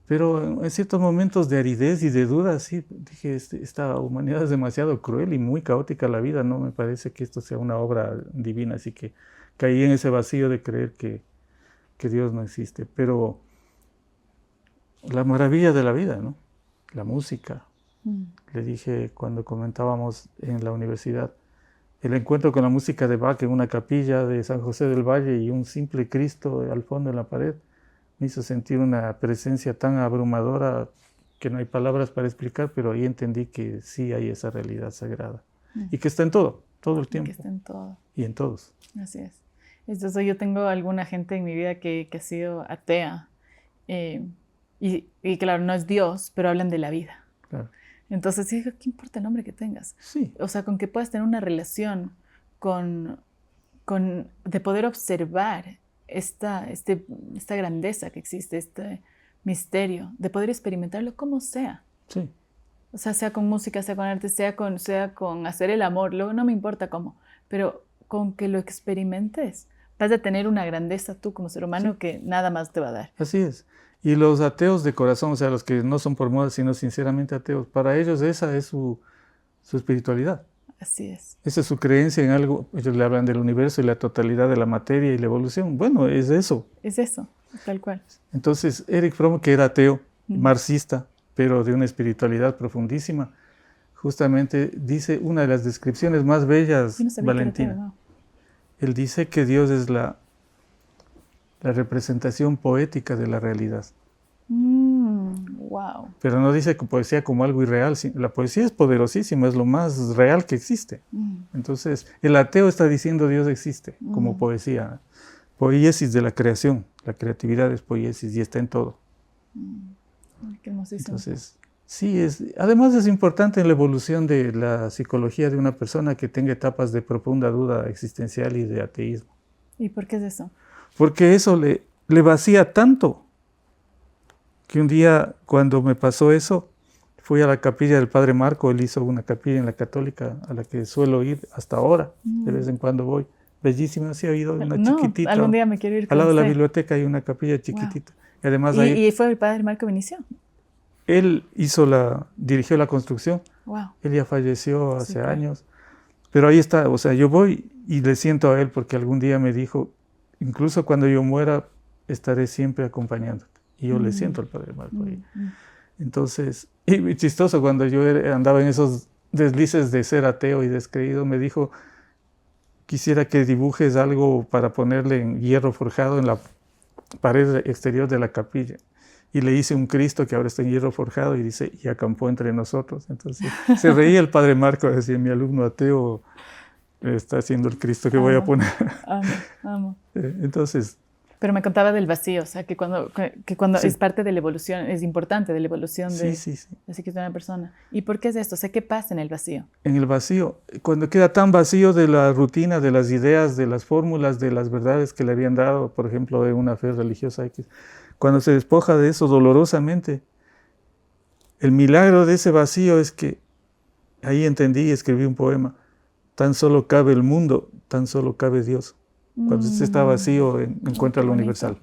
Pero en ciertos momentos de aridez y de duda, sí, dije, esta humanidad es demasiado cruel y muy caótica la vida. No me parece que esto sea una obra divina. Así que caí en ese vacío de creer que Dios no existe. Pero la maravilla de la vida, ¿no? La música. Le dije cuando comentábamos en la universidad, el encuentro con la música de Bach en una capilla de San José del Valle y un simple Cristo al fondo en la pared, me hizo sentir una presencia tan abrumadora que no hay palabras para explicar, pero ahí entendí que sí hay esa realidad sagrada. Y que está en todo el tiempo. Que está en todo. Y en todos. Así es. Entonces yo tengo alguna gente en mi vida que ha sido atea. Y claro, no es Dios, pero hablan de la vida. Claro. Entonces digo, ¿qué importa el nombre que tengas? Sí. O sea, con que puedas tener una relación de poder observar esta grandeza que existe, este misterio, de poder experimentarlo como sea. Sí. O sea con música, sea con arte, sea con hacer el amor, luego no me importa cómo, pero con que lo experimentes, vas a tener una grandeza tú como ser humano que nada más te va a dar. Así es. Y los ateos de corazón, o sea, los que no son por moda, sino sinceramente ateos, para ellos esa es su espiritualidad. Así es. Esa es su creencia en algo. Ellos le hablan del universo y la totalidad de la materia y la evolución. Bueno, es eso. Es eso, tal cual. Entonces, Erich Fromm, que era ateo, marxista, pero de una espiritualidad profundísima. Justamente dice una de las descripciones más bellas, Valentina. Él dice que Dios es la representación poética de la realidad. Wow. Pero no dice que poesía como algo irreal. La poesía es poderosísima, es lo más real que existe. Entonces, el ateo está diciendo Dios existe como poesía. Poiesis de la creación. La creatividad es poiesis y está en todo. Qué hermosísimo. Entonces, sí, además es importante en la evolución de la psicología de una persona que tenga etapas de profunda duda existencial y de ateísmo. ¿Y por qué es eso? Porque eso le vacía tanto que un día, cuando me pasó eso, fui a la capilla del Padre Marco. Él hizo una capilla en la Católica a la que suelo ir hasta ahora. De vez en cuando voy. Bellísima, sí ha habido una chiquitita. Algún día me quiero ir con al lado de la usted. biblioteca hay una capilla chiquitita. Wow. Y además ¿Y fue el Padre Marco Vinicio? Él dirigió la construcción. Wow. Él ya falleció hace años. Pero ahí está, o sea, yo voy y le siento a él porque algún día me dijo, incluso cuando yo muera, estaré siempre acompañándote. Y yo le siento al Padre Marco ahí. Entonces, y chistoso, cuando yo andaba en esos deslices de ser ateo y descreído, me dijo, quisiera que dibujes algo para ponerle en hierro forjado en la pared exterior de la capilla. Y le hice un Cristo que ahora está en hierro forjado y dice, y acampó entre nosotros. Entonces, se reía el Padre Marco, decía, mi alumno ateo está haciendo el Cristo que voy a poner. Amo. Entonces... Pero me contaba del vacío, o sea, que cuando sí. Es parte de la evolución, es importante de la evolución de la psiquis de una persona. ¿Y por qué es esto? O sea, ¿qué pasa en el vacío? En el vacío, cuando queda tan vacío de la rutina, de las ideas, de las fórmulas, de las verdades que le habían dado, por ejemplo, de una fe religiosa X, cuando se despoja de eso dolorosamente, el milagro de ese vacío es que ahí entendí y escribí un poema. Tan solo cabe el mundo, tan solo cabe Dios. Cuando este está vacío, encuentra lo universal.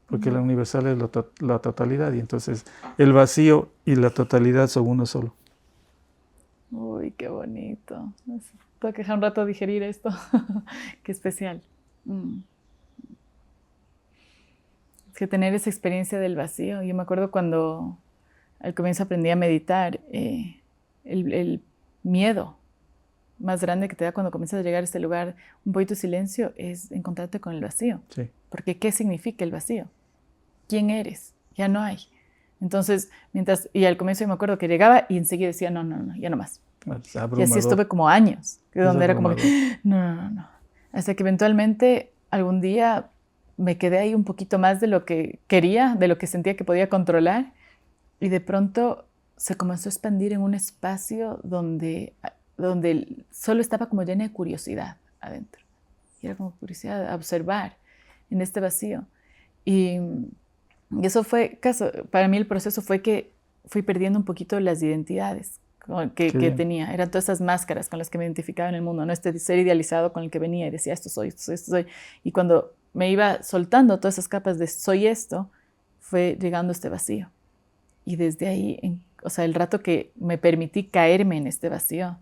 Porque la universal es la totalidad. Y entonces el vacío y la totalidad son uno solo. Uy, qué bonito. Tengo que dejar un rato digerir esto. Qué especial. Es que tener esa experiencia del vacío. Yo me acuerdo cuando al comienzo aprendí a meditar, el miedo más grande que te da cuando comienzas a llegar a este lugar, un poquito de silencio, es encontrarte con el vacío. Sí. Porque ¿qué significa el vacío? ¿Quién eres? Ya no hay. Entonces, y al comienzo yo me acuerdo que llegaba y enseguida decía, no, ya no más. Y así estuve como años, donde era como que, no. Hasta que eventualmente algún día me quedé ahí un poquito más de lo que quería, de lo que sentía que podía controlar, y de pronto se comenzó a expandir en un espacio donde solo estaba como llena de curiosidad adentro. Y era como curiosidad a observar en este vacío. Y eso fue, para mí el proceso fue que fui perdiendo un poquito las identidades que tenía. Eran todas esas máscaras con las que me identificaba en el mundo, ¿no? Este ser idealizado con el que venía y decía, esto soy. Y cuando me iba soltando todas esas capas de soy esto, fue llegando a este vacío. Y desde ahí, o sea, el rato que me permití caerme en este vacío,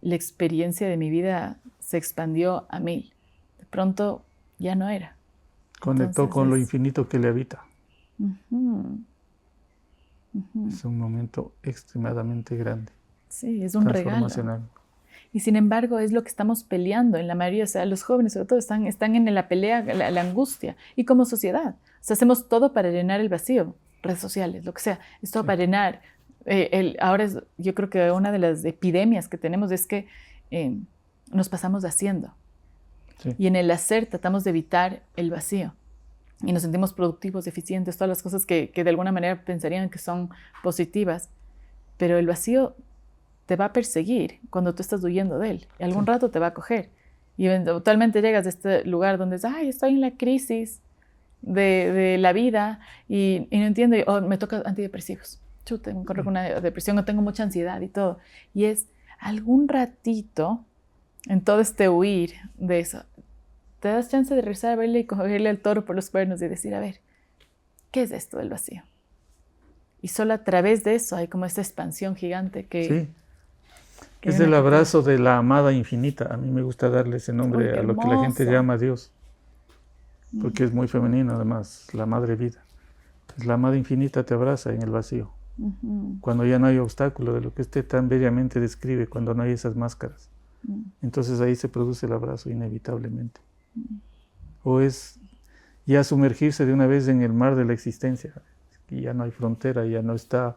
la experiencia de mi vida se expandió a 1000. De pronto ya no era. Conectó con lo infinito que le habita. Es un momento extremadamente grande. Sí, es un regalo. Y sin embargo es lo que estamos peleando en la mayoría, o sea, los jóvenes sobre todo están en la pelea, la angustia. Y como sociedad, o sea, hacemos todo para llenar el vacío, redes sociales, lo que sea, es todo para llenar. Ahora yo creo que una de las epidemias que tenemos es que nos pasamos haciendo. Sí. Y en el hacer tratamos de evitar el vacío. Y nos sentimos productivos, eficientes, todas las cosas que de alguna manera pensarían que son positivas. Pero el vacío te va a perseguir cuando tú estás huyendo de él. Y algún rato te va a coger. Y eventualmente llegas a este lugar donde dices, estoy en la crisis de la vida y no entiendo, me toca antidepresivos. Chuta, me encuentro con una depresión, o tengo mucha ansiedad y todo. Y es algún ratito en todo este huir de eso, te das chance de regresar a verle y cogerle al toro por los cuernos y decir, a ver, ¿qué es esto del vacío? Y solo a través de eso hay como esta expansión gigante que es el abrazo de la amada infinita. A mí me gusta darle ese nombre a lo que la gente llama Dios, porque es muy femenino además, la madre vida. La amada infinita te abraza en el vacío. Cuando ya no hay obstáculo de lo que usted tan bellamente describe, cuando no hay esas máscaras. Entonces ahí se produce el abrazo inevitablemente. O es ya sumergirse de una vez en el mar de la existencia. Y ya no hay frontera, ya no está...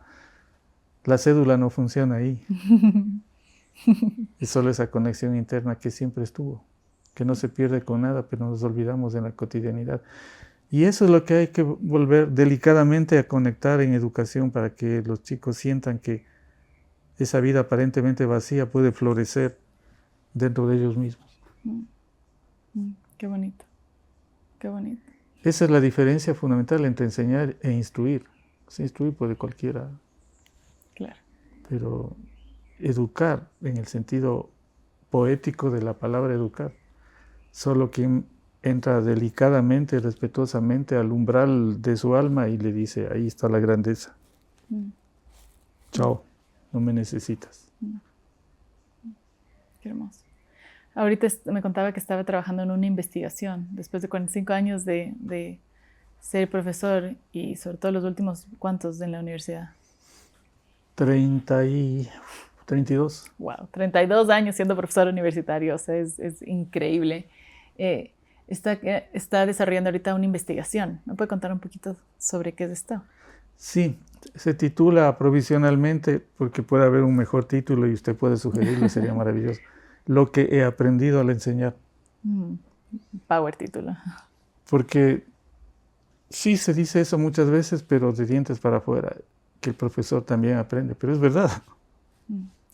La cédula no funciona ahí. Y solo esa conexión interna que siempre estuvo, que no se pierde con nada, pero nos olvidamos en la cotidianidad. Y eso es lo que hay que volver delicadamente a conectar en educación para que los chicos sientan que esa vida aparentemente vacía puede florecer dentro de ellos mismos. Qué bonito, qué bonito. Esa es la diferencia fundamental entre enseñar e instruir. Se instruir puede cualquiera. Claro. Pero educar, en el sentido poético de la palabra educar, solo quien entra delicadamente, respetuosamente al umbral de su alma y le dice, ahí está la grandeza. Chao, no me necesitas. Qué hermoso. Ahorita me contaba que estaba trabajando en una investigación, después de 45 años de ser profesor y sobre todo los últimos, ¿cuántos en la universidad? 32. Wow, 32 años siendo profesor universitario, o sea, es increíble. Está desarrollando ahorita una investigación. ¿Me puede contar un poquito sobre qué es esto? Sí, se titula provisionalmente, porque puede haber un mejor título y usted puede sugerirlo, sería maravilloso. Lo que he aprendido al enseñar. Power título. Porque sí se dice eso muchas veces, pero de dientes para afuera, que el profesor también aprende, pero es verdad.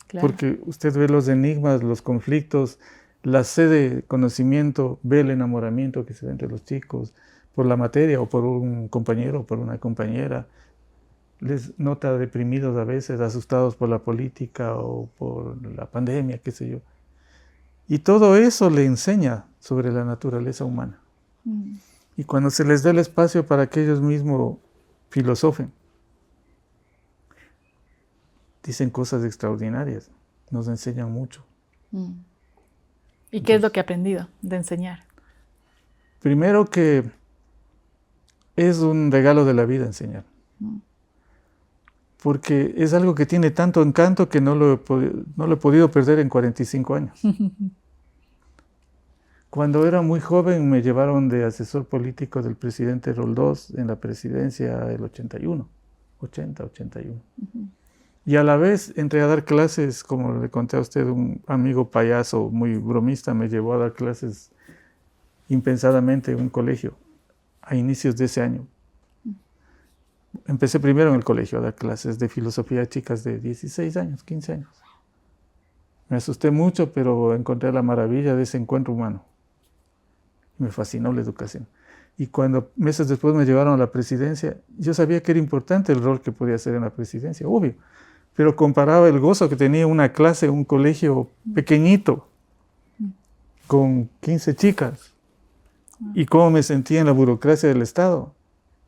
Claro. Porque usted ve los enigmas, los conflictos, la sed de conocimiento, ve el enamoramiento que se da entre los chicos por la materia o por un compañero o por una compañera. Les nota deprimidos a veces, asustados por la política o por la pandemia, qué sé yo. Y todo eso le enseña sobre la naturaleza humana. Y cuando se les da el espacio para que ellos mismos filosofen, dicen cosas extraordinarias, nos enseñan mucho. ¿Y qué es lo que ha aprendido de enseñar? Primero que es un regalo de la vida enseñar. Porque es algo que tiene tanto encanto que no lo he podido perder en 45 años. Cuando era muy joven me llevaron de asesor político del presidente Roldós en la presidencia del 81. Y a la vez entré a dar clases, como le conté a usted, un amigo payaso muy bromista me llevó a dar clases impensadamente en un colegio a inicios de ese año. Empecé primero en el colegio a dar clases de filosofía a chicas de 16 años, 15 años. Me asusté mucho, pero encontré la maravilla de ese encuentro humano. Me fascinó la educación. Y cuando meses después me llevaron a la presidencia, yo sabía que era importante el rol que podía hacer en la presidencia, obvio. Pero comparaba el gozo que tenía una clase, un colegio pequeñito, con 15 chicas, y cómo me sentía en la burocracia del Estado.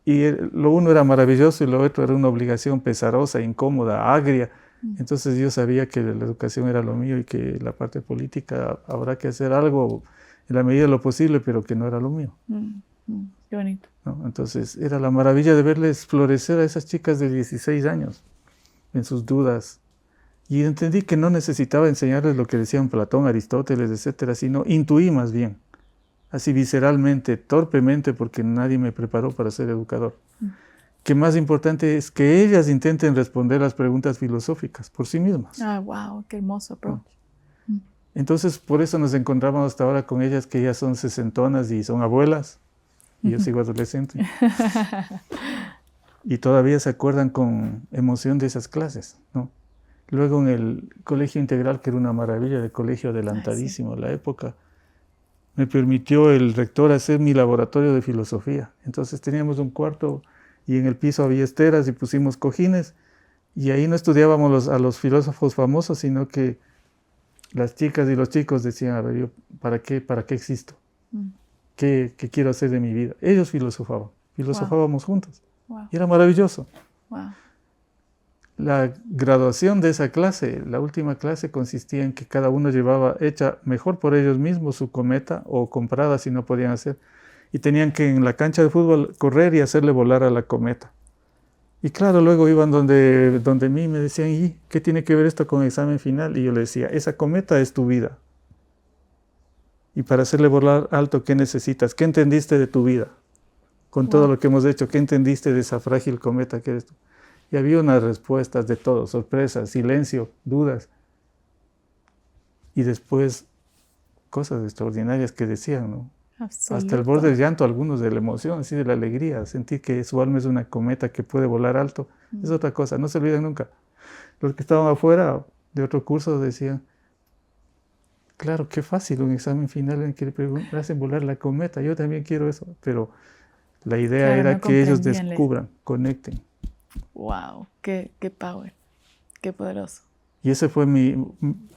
Y lo uno era maravilloso y lo otro era una obligación pesarosa, incómoda, agria. Entonces yo sabía que la educación era lo mío y que la parte política habrá que hacer algo en la medida de lo posible, pero que no era lo mío. Qué bonito. ¿No? Entonces era la maravilla de verles florecer a esas chicas de 16 años en sus dudas. Y entendí que no necesitaba enseñarles lo que decían Platón, Aristóteles, etcétera, sino intuí más bien. Así visceralmente, torpemente, porque nadie me preparó para ser educador. Que más importante es que ellas intenten responder las preguntas filosóficas por sí mismas. Wow, qué hermoso approach. Entonces, por eso nos encontramos hasta ahora con ellas que ya son sesentonas y son abuelas, y yo sigo adolescente. Y todavía se acuerdan con emoción de esas clases, ¿no? Luego en el colegio integral, que era una maravilla, de colegio adelantadísimo a la época, me permitió el rector hacer mi laboratorio de filosofía. Entonces teníamos un cuarto y en el piso había esteras y pusimos cojines y ahí no estudiábamos a los filósofos famosos, sino que las chicas y los chicos decían, a ver, yo, ¿para qué existo? ¿Qué quiero hacer de mi vida? Ellos filosofábamos juntos. Y era maravilloso. La graduación de esa clase, la última clase, consistía en que cada uno llevaba hecha mejor por ellos mismos su cometa o comprada si no podían hacer. Y tenían que en la cancha de fútbol correr y hacerle volar a la cometa. Y claro, luego iban donde mí y me decían, ¿y qué tiene que ver esto con el examen final? Y yo le decía, esa cometa es tu vida. Y para hacerle volar alto, ¿qué necesitas? ¿Qué entendiste de tu vida? Con todo lo que hemos hecho, ¿qué entendiste de esa frágil cometa que eres tú? Y había unas respuestas de todo, sorpresas, silencio, dudas. Y después cosas extraordinarias que decían, ¿no? Absoluto. Hasta el borde del llanto, algunos de la emoción, así de la alegría, sentir que su alma es una cometa que puede volar alto, es otra cosa, no se olviden nunca. Los que estaban afuera de otro curso decían, claro, qué fácil un examen final en que le hacen volar la cometa, yo también quiero eso, pero la idea era que ellos descubran, conecten. ¡Wow! ¡Qué power! ¡Qué poderoso! Y ese fue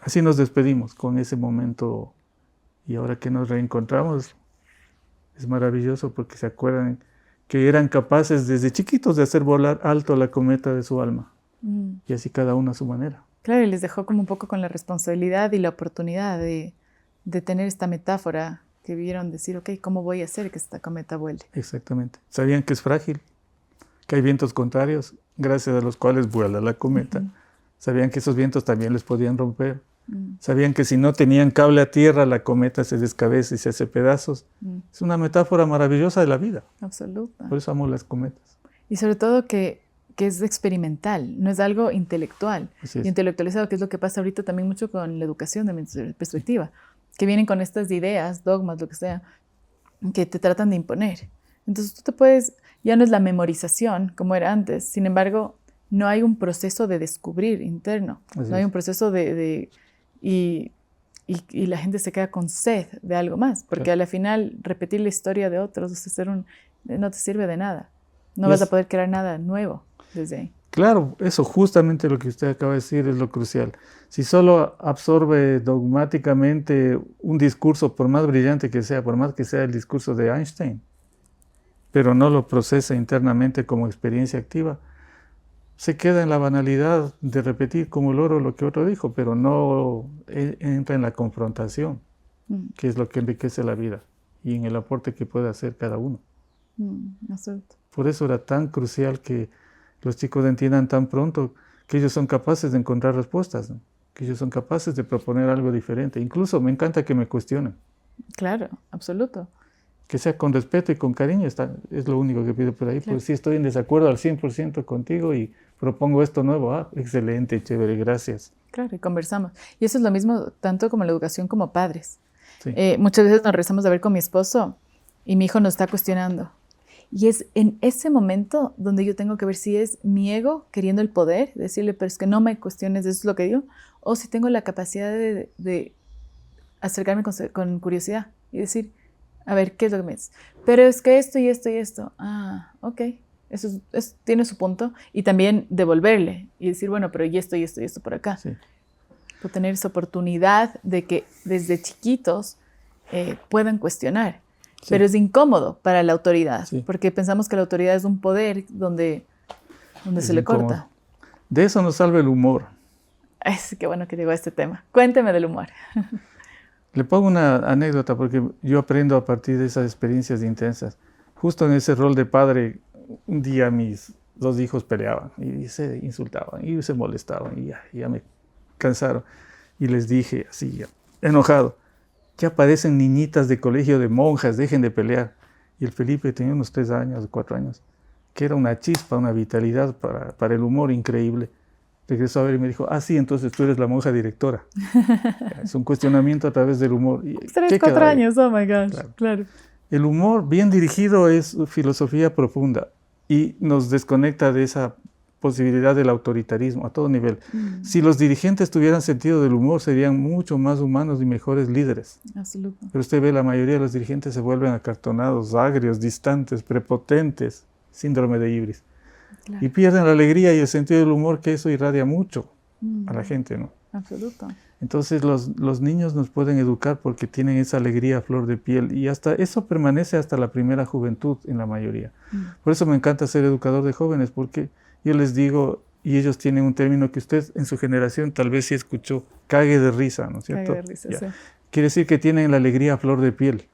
así nos despedimos con ese momento, y ahora que nos reencontramos, es maravilloso porque se acuerdan que eran capaces desde chiquitos de hacer volar alto la cometa de su alma. Y así cada uno a su manera. Claro, y les dejó como un poco con la responsabilidad y la oportunidad de tener esta metáfora que vieron decir, ok, ¿cómo voy a hacer que esta cometa vuele? Exactamente. Sabían que es frágil, que hay vientos contrarios, gracias a los cuales vuela la cometa. Sabían que esos vientos también les podían romper. Sabían que si no tenían cable a tierra, la cometa se descabeza y se hace pedazos. Es una metáfora maravillosa de la vida. Absoluta. Por eso amo las cometas. Y sobre todo que es experimental, no es algo intelectual. Así es. Y intelectualizado, que es lo que pasa ahorita también mucho con la educación de mi perspectiva, que vienen con estas ideas, dogmas, lo que sea, que te tratan de imponer. Entonces tú te puedes, ya no es la memorización como era antes, sin embargo, no hay un proceso de descubrir interno, no hay un proceso y la gente se queda con sed de algo más, porque a la final repetir la historia de otros, no te sirve de nada. No vas a poder crear nada nuevo desde ahí. Claro, eso justamente lo que usted acaba de decir es lo crucial. Si solo absorbe dogmáticamente un discurso, por más brillante que sea, por más que sea el discurso de Einstein, pero no lo procesa internamente como experiencia activa, se queda en la banalidad de repetir como loro lo que otro dijo, pero no entra en la confrontación, que es lo que enriquece la vida, y en el aporte que puede hacer cada uno. Absoluto. Por eso era tan crucial que los chicos entiendan tan pronto que ellos son capaces de encontrar respuestas, ¿no? Que ellos son capaces de proponer algo diferente. Incluso me encanta que me cuestionen. Claro, absoluto. Que sea con respeto y con cariño, es lo único que pido por ahí. Claro. Pues sí estoy en desacuerdo al 100% contigo y propongo esto nuevo. Ah, excelente, chévere, gracias. Claro, y conversamos. Y eso es lo mismo tanto como la educación como padres. Sí. Muchas veces nos regresamos a ver con mi esposo y mi hijo nos está cuestionando. Y es en ese momento donde yo tengo que ver si es mi ego queriendo el poder, decirle, pero es que no me cuestiones, eso es lo que digo, o si tengo la capacidad de acercarme con curiosidad y decir, a ver, ¿qué es lo que me dices? Pero es que esto y esto y esto. Ah, ok, eso tiene su punto. Y también devolverle y decir, bueno, pero y esto y esto y esto por acá. Sí. Por tener esa oportunidad de que desde chiquitos puedan cuestionar. Sí. Pero es incómodo para la autoridad, sí, porque pensamos que la autoridad es un poder donde se le corta. De eso nos salva el humor. Qué bueno que llegó a este tema. Cuénteme del humor. Le pongo una anécdota porque yo aprendo a partir de esas experiencias intensas. Justo en ese rol de padre, un día mis dos hijos peleaban y se insultaban y se molestaban y ya me cansaron. Y les dije así, enojado, ya parecen niñitas de colegio de monjas, dejen de pelear. Y el Felipe tenía unos 3 años, 4 años, que era una chispa, una vitalidad para el humor increíble. Regresó a ver y me dijo, sí, entonces tú eres la monja directora. Es un cuestionamiento a través del humor. 3, 4 años, oh my gosh, claro. El humor bien dirigido es filosofía profunda y nos desconecta de esa posibilidad del autoritarismo a todo nivel. Si los dirigentes tuvieran sentido del humor, serían mucho más humanos y mejores líderes. Absolutamente. Pero usted ve, la mayoría de los dirigentes se vuelven acartonados, agrios, distantes, prepotentes, síndrome de ibris. Claro. Y pierden la alegría y el sentido del humor, que eso irradia mucho a la gente, ¿no? Absoluto. Entonces los niños nos pueden educar porque tienen esa alegría a flor de piel y hasta eso permanece hasta la primera juventud en la mayoría. Por eso me encanta ser educador de jóvenes, porque yo les digo, y ellos tienen un término que usted en su generación tal vez sí escuchó, cague de risa, ¿no es cierto? Cague de risa, sí. Quiere decir que tienen la alegría a flor de piel.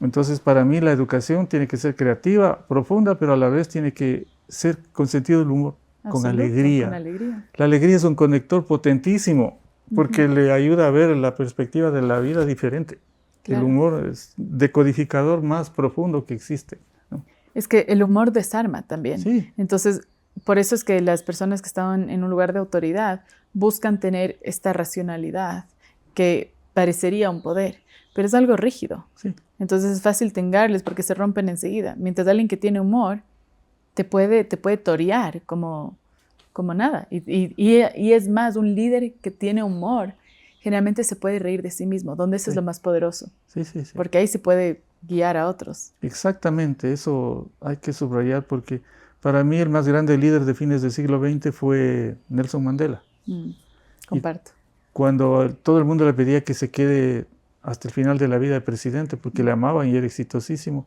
Entonces, para mí la educación tiene que ser creativa, profunda, pero a la vez tiene que ser con sentido del humor, con alegría. Con alegría. La alegría es un conector potentísimo porque le ayuda a ver la perspectiva de la vida diferente. Claro. El humor es decodificador más profundo que existe, ¿no? Es que el humor desarma también. Sí. Entonces, por eso es que las personas que están en un lugar de autoridad buscan tener esta racionalidad que parecería un poder, pero es algo rígido. Sí. Entonces es fácil tengarles porque se rompen enseguida. Mientras alguien que tiene humor te puede torear como nada. Y es más, un líder que tiene humor generalmente se puede reír de sí mismo, donde eso es lo más poderoso. Sí, sí, sí. Porque ahí se puede guiar a otros. Exactamente, eso hay que subrayar porque para mí el más grande líder de fines del siglo XX fue Nelson Mandela. Comparto. Y cuando todo el mundo le pedía que se quede hasta el final de la vida de presidente porque le amaban y era exitosísimo,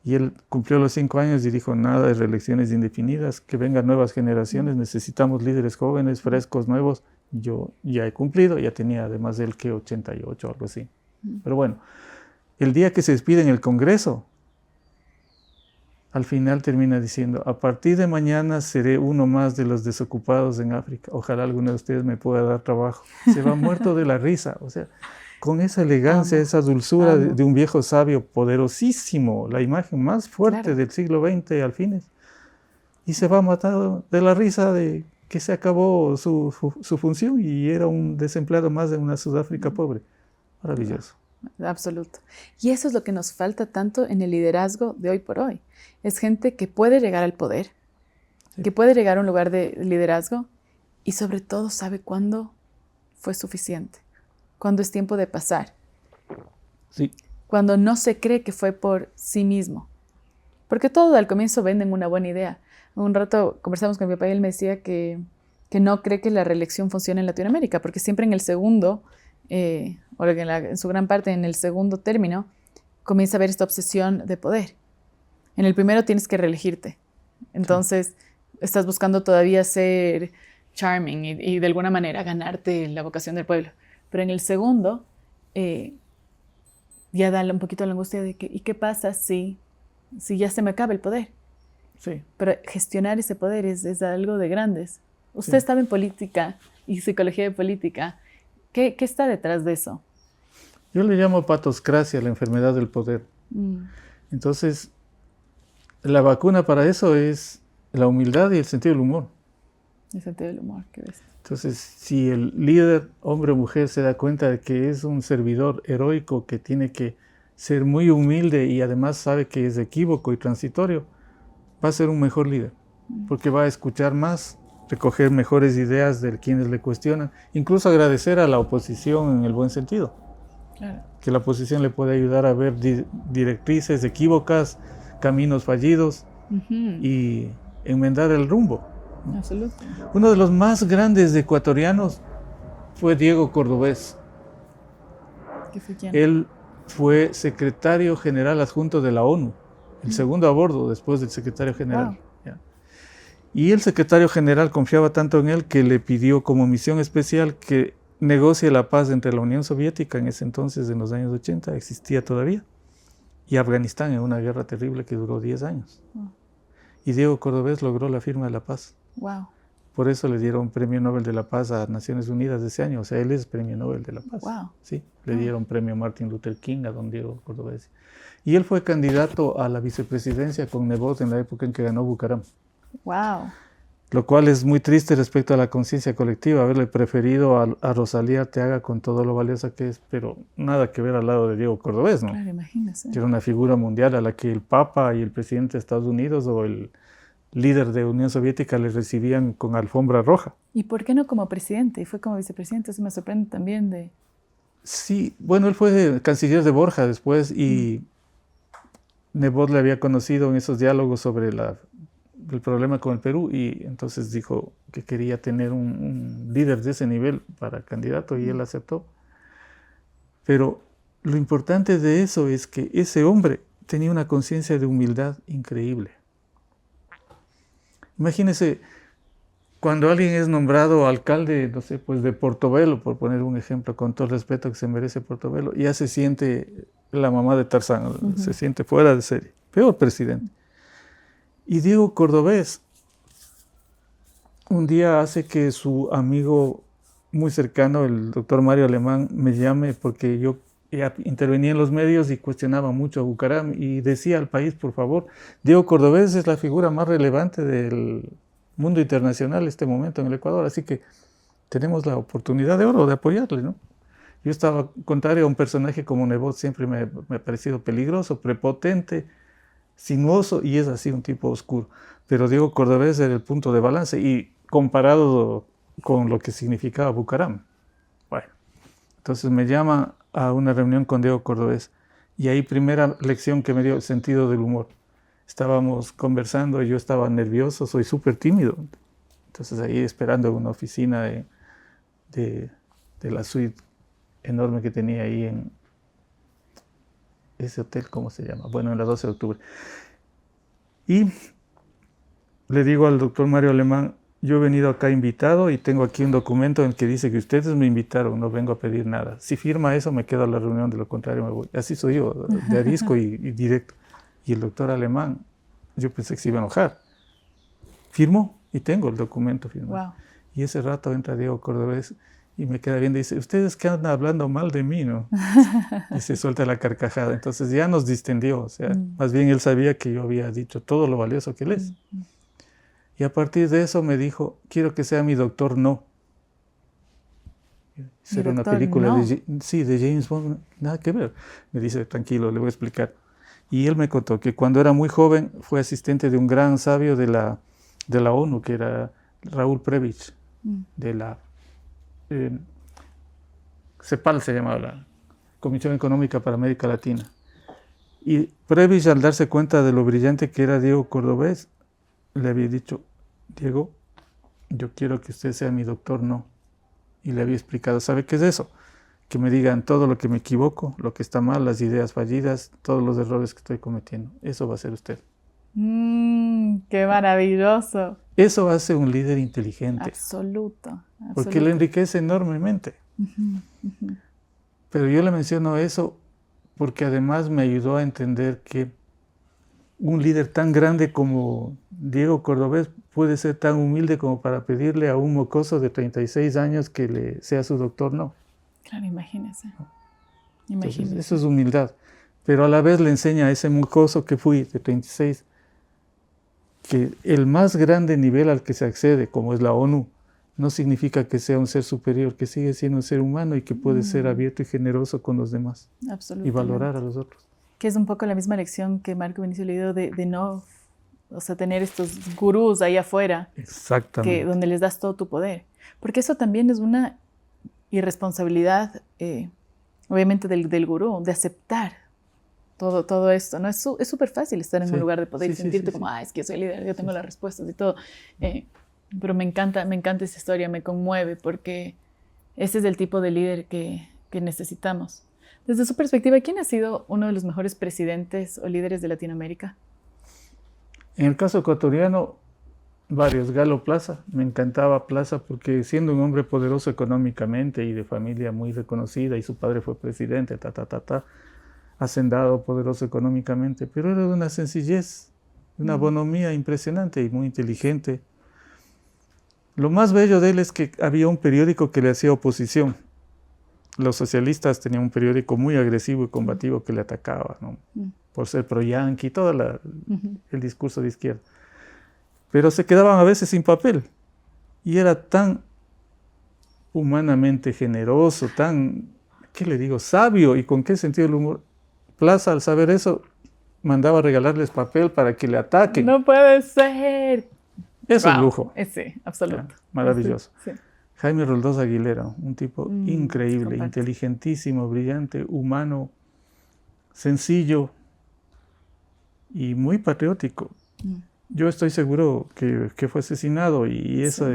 y él cumplió los 5 años y dijo nada de reelecciones indefinidas, que vengan nuevas generaciones, necesitamos líderes jóvenes, frescos, nuevos. Yo ya he cumplido, ya tenía además de él que 88 o algo así. Pero bueno, el día que se despide en el Congreso, al final termina diciendo, a partir de mañana seré uno más de los desocupados en África. Ojalá alguno de ustedes me pueda dar trabajo. Se va muerto de la risa. O sea, con esa elegancia, esa dulzura de un viejo sabio poderosísimo, la imagen más fuerte del siglo XX al fines. Y se va matado de la risa de que se acabó su función y era un desempleado más de una Sudáfrica pobre. Maravilloso. Absoluto. Y eso es lo que nos falta tanto en el liderazgo de hoy por hoy. Es gente que puede llegar al poder, que puede llegar a un lugar de liderazgo y sobre todo sabe cuándo fue suficiente, cuándo es tiempo de pasar. Sí. Cuando no se cree que fue por sí mismo. Porque todo al comienzo venden una buena idea. Un rato conversamos con mi papá y él me decía que no cree que la reelección funcione en Latinoamérica, porque siempre en el segundo, o en su gran parte en el segundo término, comienza a haber esta obsesión de poder. En el primero tienes que reelegirte. Entonces, estás buscando todavía ser charming y de alguna manera ganarte la vocación del pueblo. Pero en el segundo, ya da un poquito la angustia de que, ¿y qué pasa si ya se me acaba el poder? Sí. Pero gestionar ese poder es algo de grandes. Usted estaba en política y psicología de política. ¿Qué está detrás de eso? Yo le llamo patoscracia, la enfermedad del poder. Entonces, la vacuna para eso es la humildad y el sentido del humor. El sentido del humor, qué ves. Entonces, si el líder, hombre o mujer, se da cuenta de que es un servidor heroico que tiene que ser muy humilde y además sabe que es equívoco y transitorio, va a ser un mejor líder, porque va a escuchar más, recoger mejores ideas de quienes le cuestionan, incluso agradecer a la oposición en el buen sentido. Claro. Que la oposición le puede ayudar a ver directrices equívocas, caminos fallidos y enmendar el rumbo. Absolutamente. Uno de los más grandes ecuatorianos fue Diego Cordovés. ¿Qué fue quién? Él fue secretario general adjunto de la ONU, el segundo a bordo después del secretario general. Wow. Y el secretario general confiaba tanto en él que le pidió como misión especial que negocie la paz entre la Unión Soviética, en ese entonces, en los años 80, existía todavía, y Afganistán, en una guerra terrible que duró 10 años. Y Diego Cordovés logró la firma de la paz. Wow. Por eso le dieron Premio Nobel de la Paz a Naciones Unidas de ese año. O sea, él es Premio Nobel de la Paz. Wow. Sí, le dieron Premio Martin Luther King a don Diego Cordovés. Y él fue candidato a la vicepresidencia con Nebot en la época en que ganó Bucaram. Wow. Lo cual es muy triste respecto a la conciencia colectiva, haberle preferido a Rosalía Arteaga con todo lo valiosa que es, pero nada que ver al lado de Diego Cordovés, ¿no? Claro, imagínese. Que era una figura mundial a la que el Papa y el presidente de Estados Unidos o el líder de Unión Soviética le recibían con alfombra roja. ¿Y por qué no como presidente? Y fue como vicepresidente, eso me sorprende también de... Sí, bueno, él fue canciller de Borja después y Nebot le había conocido en esos diálogos sobre el problema con el Perú y entonces dijo que quería tener un líder de ese nivel para candidato y él aceptó. Pero lo importante de eso es que ese hombre tenía una conciencia de humildad increíble. Imagínese, cuando alguien es nombrado alcalde, no sé, pues de Portobelo, por poner un ejemplo, con todo el respeto que se merece Portobelo, ya se siente la mamá de Tarzán, se siente fuera de serie. Peor presidente. Y Diego Cordovés un día hace que su amigo muy cercano, el doctor Mario Alemán, me llame porque yo ya intervenía en los medios y cuestionaba mucho a Bucaram y decía al país, por favor, Diego Cordovés es la figura más relevante del mundo internacional en este momento en el Ecuador, así que tenemos la oportunidad de oro de apoyarle, ¿no? Yo estaba contrario a un personaje como Nebot, siempre me ha parecido peligroso, prepotente, sinuoso, y es así un tipo oscuro. Pero Diego Cordovés era el punto de balance y comparado con lo que significaba Bucaram. Bueno, entonces me llama a una reunión con Diego Cordovés y ahí primera lección que me dio el sentido del humor. Estábamos conversando y yo estaba nervioso, soy súper tímido. Entonces ahí esperando en una oficina de la suite enorme que tenía ahí en ese hotel, ¿cómo se llama? Bueno, en la 12 de octubre. Y le digo al doctor Mario Alemán, yo he venido acá invitado y tengo aquí un documento en el que dice que ustedes me invitaron, no vengo a pedir nada. Si firma eso, me quedo a la reunión, de lo contrario me voy. Así soy yo, de arisco y directo. Y el doctor Alemán, yo pensé que se iba a enojar. Firmó y tengo el documento firmado. Wow. Y ese rato entra Diego Cordovés y me queda viendo y dice, ustedes que andan hablando mal de mí, ¿no? Y se suelta la carcajada. Entonces ya nos distendió, o sea, más bien él sabía que yo había dicho todo lo valioso que él es. Y a partir de eso me dijo, quiero que sea mi doctor no. Era una película no. de James Bond, nada que ver. Me dice, tranquilo, le voy a explicar. Y él me contó que cuando era muy joven fue asistente de un gran sabio de la ONU, que era Raúl Prebisch, de la CEPAL se llamaba, la Comisión Económica para América Latina. Y Prebisch, al darse cuenta de lo brillante que era Diego Cordovés, le había dicho, Diego, yo quiero que usted sea mi doctor, no. Y le había explicado, ¿sabe qué es eso? Que me digan todo lo que me equivoco, lo que está mal, las ideas fallidas, todos los errores que estoy cometiendo. Eso va a ser usted. ¡Qué maravilloso! Eso hace un líder inteligente. Absoluto. Porque le enriquece enormemente. Pero yo le menciono eso porque además me ayudó a entender que un líder tan grande como Diego Cordovés puede ser tan humilde como para pedirle a un mocoso de 36 años que le sea su doctor, no. Claro, imagínese. Entonces, eso es humildad. Pero a la vez le enseña a ese mocoso que fui de 36 que el más grande nivel al que se accede, como es la ONU, no significa que sea un ser superior, que sigue siendo un ser humano y que puede ser abierto y generoso con los demás. Absolutamente. Y valorar a los otros. Que es un poco la misma lección que Marco Vinicio le dio de no, o sea, tener estos gurús ahí afuera. Exactamente. Donde les das todo tu poder. Porque eso también es una irresponsabilidad, obviamente, del gurú, de aceptar todo esto, ¿no? Es súper fácil estar en un lugar de poder y sentirte como, es que yo soy líder, yo tengo las respuestas y todo. Pero me encanta esa historia, me conmueve, porque ese es el tipo de líder que necesitamos. Desde su perspectiva, ¿quién ha sido uno de los mejores presidentes o líderes de Latinoamérica? En el caso ecuatoriano, varios. Galo Plaza, me encantaba Plaza porque siendo un hombre poderoso económicamente y de familia muy reconocida, y su padre fue presidente, hacendado, poderoso económicamente, pero era de una sencillez, una bonomía impresionante y muy inteligente. Lo más bello de él es que había un periódico que le hacía oposición. Los socialistas tenían un periódico muy agresivo y combativo que le atacaba, ¿no? Por ser pro-yanqui, todo el discurso de izquierda. Pero se quedaban a veces sin papel. Y era tan humanamente generoso, tan, ¿qué le digo?, sabio, y con qué sentido del humor. Plaza, al saber eso, mandaba a regalarles papel para que le ataquen. ¡No puede ser! Eso es lujo. Sí, absoluto. Ya, maravilloso. Sí. Jaime Roldós Aguilera, un tipo increíble, inteligentísimo, brillante, humano, sencillo y muy patriótico. Yo estoy seguro que fue asesinado y eso,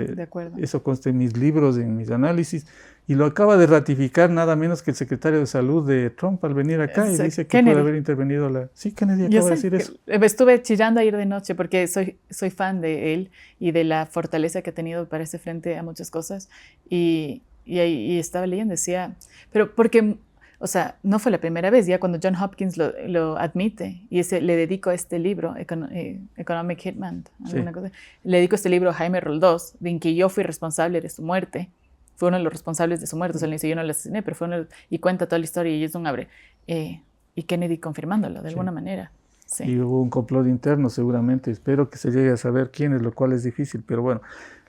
eso consta en mis libros, en mis análisis, y lo acaba de ratificar nada menos que el secretario de Salud de Trump al venir acá y dice que puede haber intervenido la... Sí, Kennedy acaba de decir eso. Estuve chillando ayer de noche porque soy fan de él y de la fortaleza que ha tenido para hacer frente a muchas cosas y estaba leyendo, decía, pero porque o sea, no fue la primera vez, ya cuando John Hopkins lo admite, y le dedico este libro, Economic Hitman, alguna cosa, le dedico este libro a Jaime Roldós, en que yo fui responsable de su muerte, fue uno de los responsables de su muerte, o sea, él dice, yo no lo asesiné, pero fue uno, y cuenta toda la historia, y es un abre, y Kennedy confirmándolo, de alguna manera. Sí. Y hubo un complot interno seguramente, espero que se llegue a saber quién es, lo cual es difícil, pero bueno.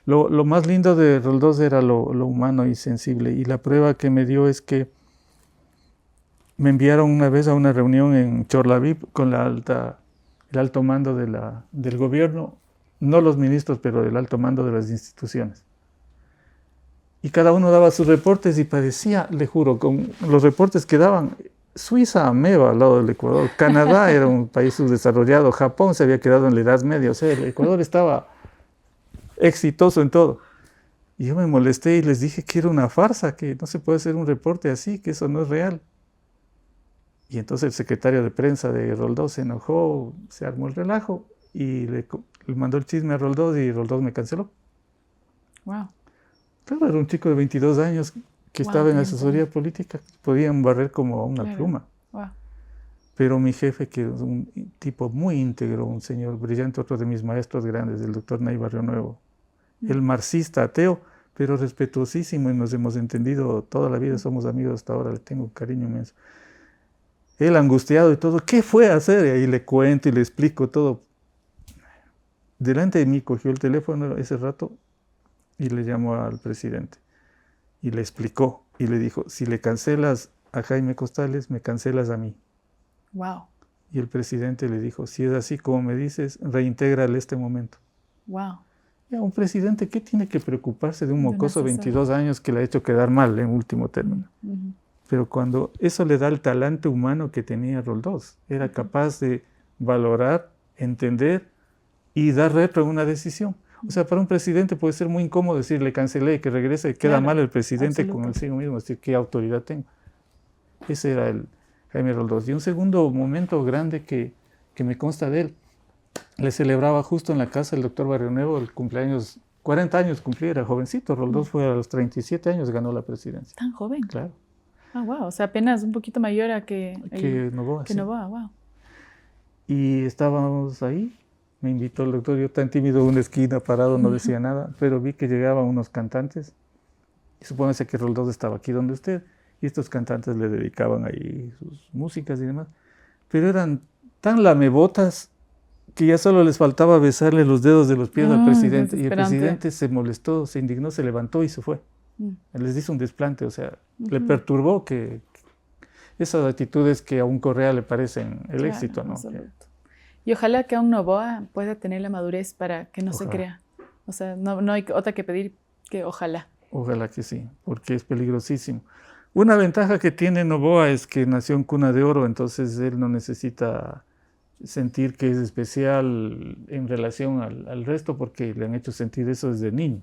Lo más lindo de Roldós era lo humano y sensible, y la prueba que me dio es que me enviaron una vez a una reunión en Chorlaví con el alto mando del gobierno, no los ministros, pero el alto mando de las instituciones. Y cada uno daba sus reportes y parecía, le juro, con los reportes que daban, Suiza ameba al lado del Ecuador, Canadá era un país subdesarrollado, Japón se había quedado en la Edad Media, o sea, el Ecuador estaba exitoso en todo. Y yo me molesté y les dije que era una farsa, que no se puede hacer un reporte así, que eso no es real. Y entonces el secretario de prensa de Roldós se enojó, se armó el relajo y le mandó el chisme a Roldós y Roldós me canceló. Wow. Claro, era un chico de 22 años que estaba en asesoría política, podían barrer como a una pluma. Wow. Pero mi jefe, que es un tipo muy íntegro, un señor brillante, otro de mis maestros grandes, el doctor Nay Barrio Nuevo, el marxista ateo, pero respetuosísimo y nos hemos entendido toda la vida, somos amigos hasta ahora, le tengo un cariño inmenso. Él angustiado y todo, ¿qué fue a hacer? Y ahí le cuento y le explico todo. Delante de mí cogió el teléfono ese rato y le llamó al presidente. Y le explicó y le dijo, si le cancelas a Jaime Costales, me cancelas a mí. Wow. Y el presidente le dijo, si es así como me dices, reintégrale este momento. Wow. Ya, un presidente, ¿qué tiene que preocuparse de un mocoso de 22 años que le ha hecho quedar mal en último término? Pero cuando eso le da el talante humano que tenía Roldós, era capaz de valorar, entender y dar retro en una decisión. O sea, para un presidente puede ser muy incómodo decir, le cancelé, que regrese, queda mal el presidente con el sí mismo, es decir, ¿qué autoridad tengo? Ese era el Jaime Roldós. Y un segundo momento grande que me consta de él, le celebraba justo en la casa del doctor Barrio Nuevo el cumpleaños, 40 años cumplía, era jovencito, Roldós fue a los 37 años, ganó la presidencia. ¿Tan joven? Claro. Ah, wow, o sea, apenas un poquito mayor a que Noboa. Que Noboa, wow. Y estábamos ahí, me invitó el doctor, yo tan tímido en una esquina, parado, no decía nada, pero vi que llegaban unos cantantes, y supóngase que Roldós estaba aquí donde usted, y estos cantantes le dedicaban ahí sus músicas y demás, pero eran tan lamebotas que ya solo les faltaba besarle los dedos de los pies al presidente, y el presidente se molestó, se indignó, se levantó y se fue. Les hizo un desplante, o sea, le perturbó que esas actitudes que a un Correa le parecen el éxito, ¿no? Y ojalá que a un Noboa pueda tener la madurez para que no se crea. O sea, no hay otra que pedir que ojalá. Ojalá que sí, porque es peligrosísimo. Una ventaja que tiene Noboa es que nació en cuna de oro, entonces él no necesita sentir que es especial en relación al resto porque le han hecho sentir eso desde niño.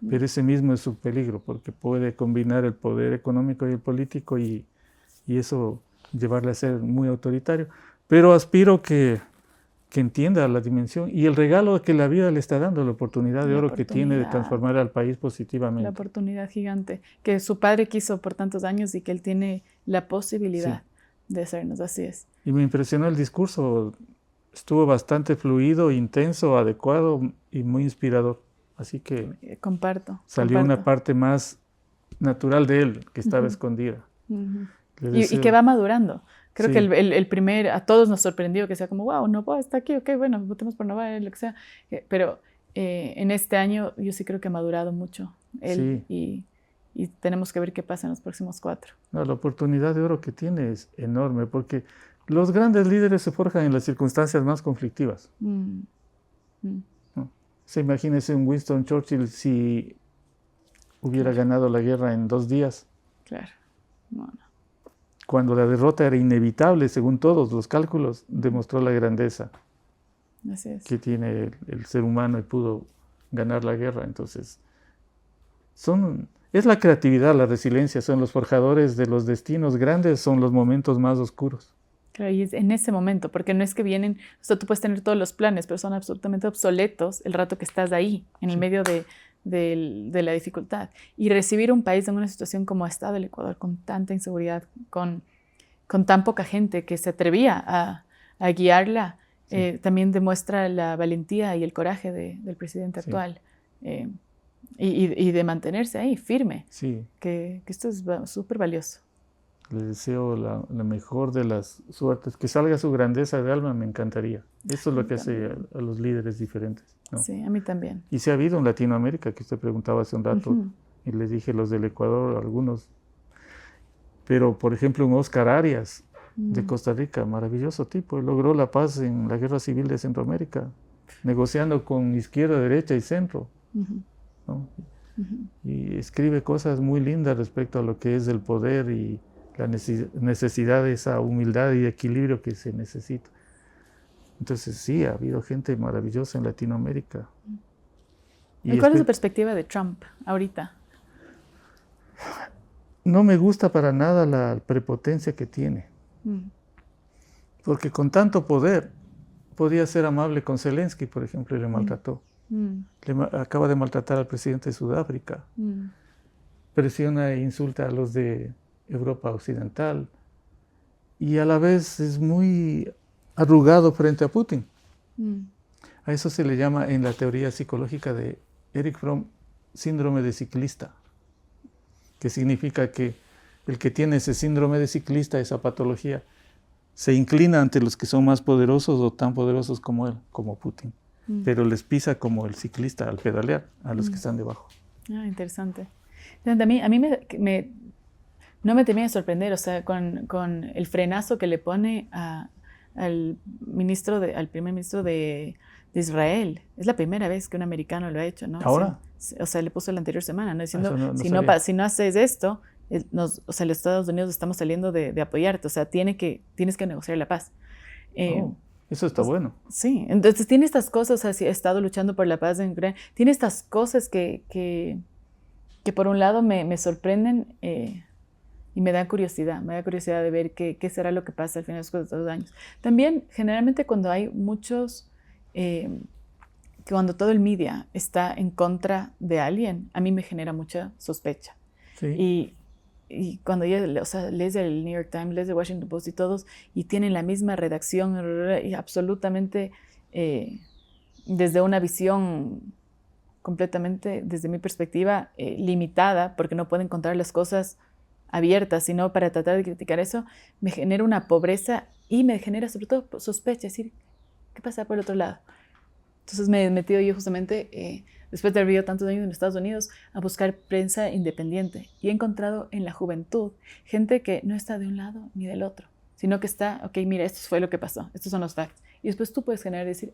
Pero ese mismo es su peligro porque puede combinar el poder económico y el político y eso llevarle a ser muy autoritario. Pero aspiro que entienda la dimensión y el regalo que la vida le está dando, la oportunidad de oro que tiene de transformar al país positivamente. La oportunidad gigante que su padre quiso por tantos años y que él tiene la posibilidad de hacernos, así es. Y me impresionó el discurso, estuvo bastante fluido, intenso, adecuado y muy inspirador. Así que salió una parte más natural de él, que estaba escondida. Y que va madurando. Creo que el primer, a todos nos sorprendió que sea como, wow, Noboa está aquí, ok, bueno, votemos por Noboa, lo que sea. Pero en este año yo sí creo que ha madurado mucho él y tenemos que ver qué pasa en los próximos 4. No, la oportunidad de oro que tiene es enorme porque los grandes líderes se forjan en las circunstancias más conflictivas. ¿No? Imagínese un Winston Churchill si hubiera ganado la guerra en 2 días. Claro. No. Cuando la derrota era inevitable, según todos los cálculos, demostró la grandeza que tiene el ser humano y pudo ganar la guerra. Entonces, es la creatividad, la resiliencia, son los forjadores de los destinos grandes, son los momentos más oscuros. Claro, y es en ese momento, porque no es que vienen, o sea, tú puedes tener todos los planes, pero son absolutamente obsoletos el rato que estás ahí, en el medio de la dificultad. Y recibir un país en una situación como ha estado el Ecuador, con tanta inseguridad, con tan poca gente que se atrevía a guiarla, también demuestra la valentía y el coraje del presidente actual. Y de mantenerse ahí firme, que esto es súper valioso. Le deseo la mejor de las suertes, que salga su grandeza de alma, me encantaría. Eso es lo que hace a los líderes diferentes, ¿no? Sí, a mí también. Y se ha habido en Latinoamérica, que usted preguntaba hace un rato, y les dije los del Ecuador, algunos. Pero, por ejemplo, un Oscar Arias, de Costa Rica, maravilloso tipo, él logró la paz en la Guerra Civil de Centroamérica, negociando con izquierda, derecha y centro, ¿no? Y escribe cosas muy lindas respecto a lo que es el poder y la necesidad de esa humildad y equilibrio que se necesita. Entonces sí, ha habido gente maravillosa en Latinoamérica. ¿Y cuál es su perspectiva de Trump ahorita? No me gusta para nada la prepotencia que tiene. Porque con tanto poder podía ser amable con Zelensky, por ejemplo, y le maltrató. Acaba de maltratar al presidente de Sudáfrica. Presiona e insulta a los de Europa Occidental. Y a la vez es muy arrugado frente a Putin. A eso se le llama en la teoría psicológica de Erich Fromm síndrome de ciclista, que significa que el que tiene ese síndrome de ciclista, esa patología, se inclina ante los que son más poderosos o tan poderosos como él, como Putin, pero les pisa como el ciclista al pedalear a los que están debajo. Interesante. A mí no me termina de sorprender, o sea, con el frenazo que le pone al primer ministro de Israel. Es la primera vez que un americano lo ha hecho, ¿no? ¿Ahora? O sea, le puso la anterior semana, ¿no? Diciendo, si no haces esto, los Estados Unidos estamos saliendo de apoyarte, o sea, tienes que negociar la paz. Eso está bueno. Sí, entonces tiene estas cosas, o sea, ha estado luchando por la paz en Ucrania, tiene estas cosas que por un lado me sorprenden y me da curiosidad de ver qué será lo que pasa al final de estos 2 años. También, generalmente cuando hay cuando todo el media está en contra de alguien, a mí me genera mucha sospecha. Sí. Y cuando ya, o sea, lees el New York Times, lees el Washington Post y todos, y tienen la misma redacción y absolutamente desde una visión completamente, desde mi perspectiva, limitada, porque no pueden encontrar las cosas abiertas, sino para tratar de criticar eso, me genera una pobreza y me genera sobre todo sospecha, es decir, ¿qué pasa por el otro lado? Entonces me he metido yo justamente, después de haber vivido tantos años en Estados Unidos, a buscar prensa independiente. Y he encontrado en la juventud gente que no está de un lado ni del otro, sino que está, ok, mira, esto fue lo que pasó, estos son los facts. Y después tú puedes generar y decir,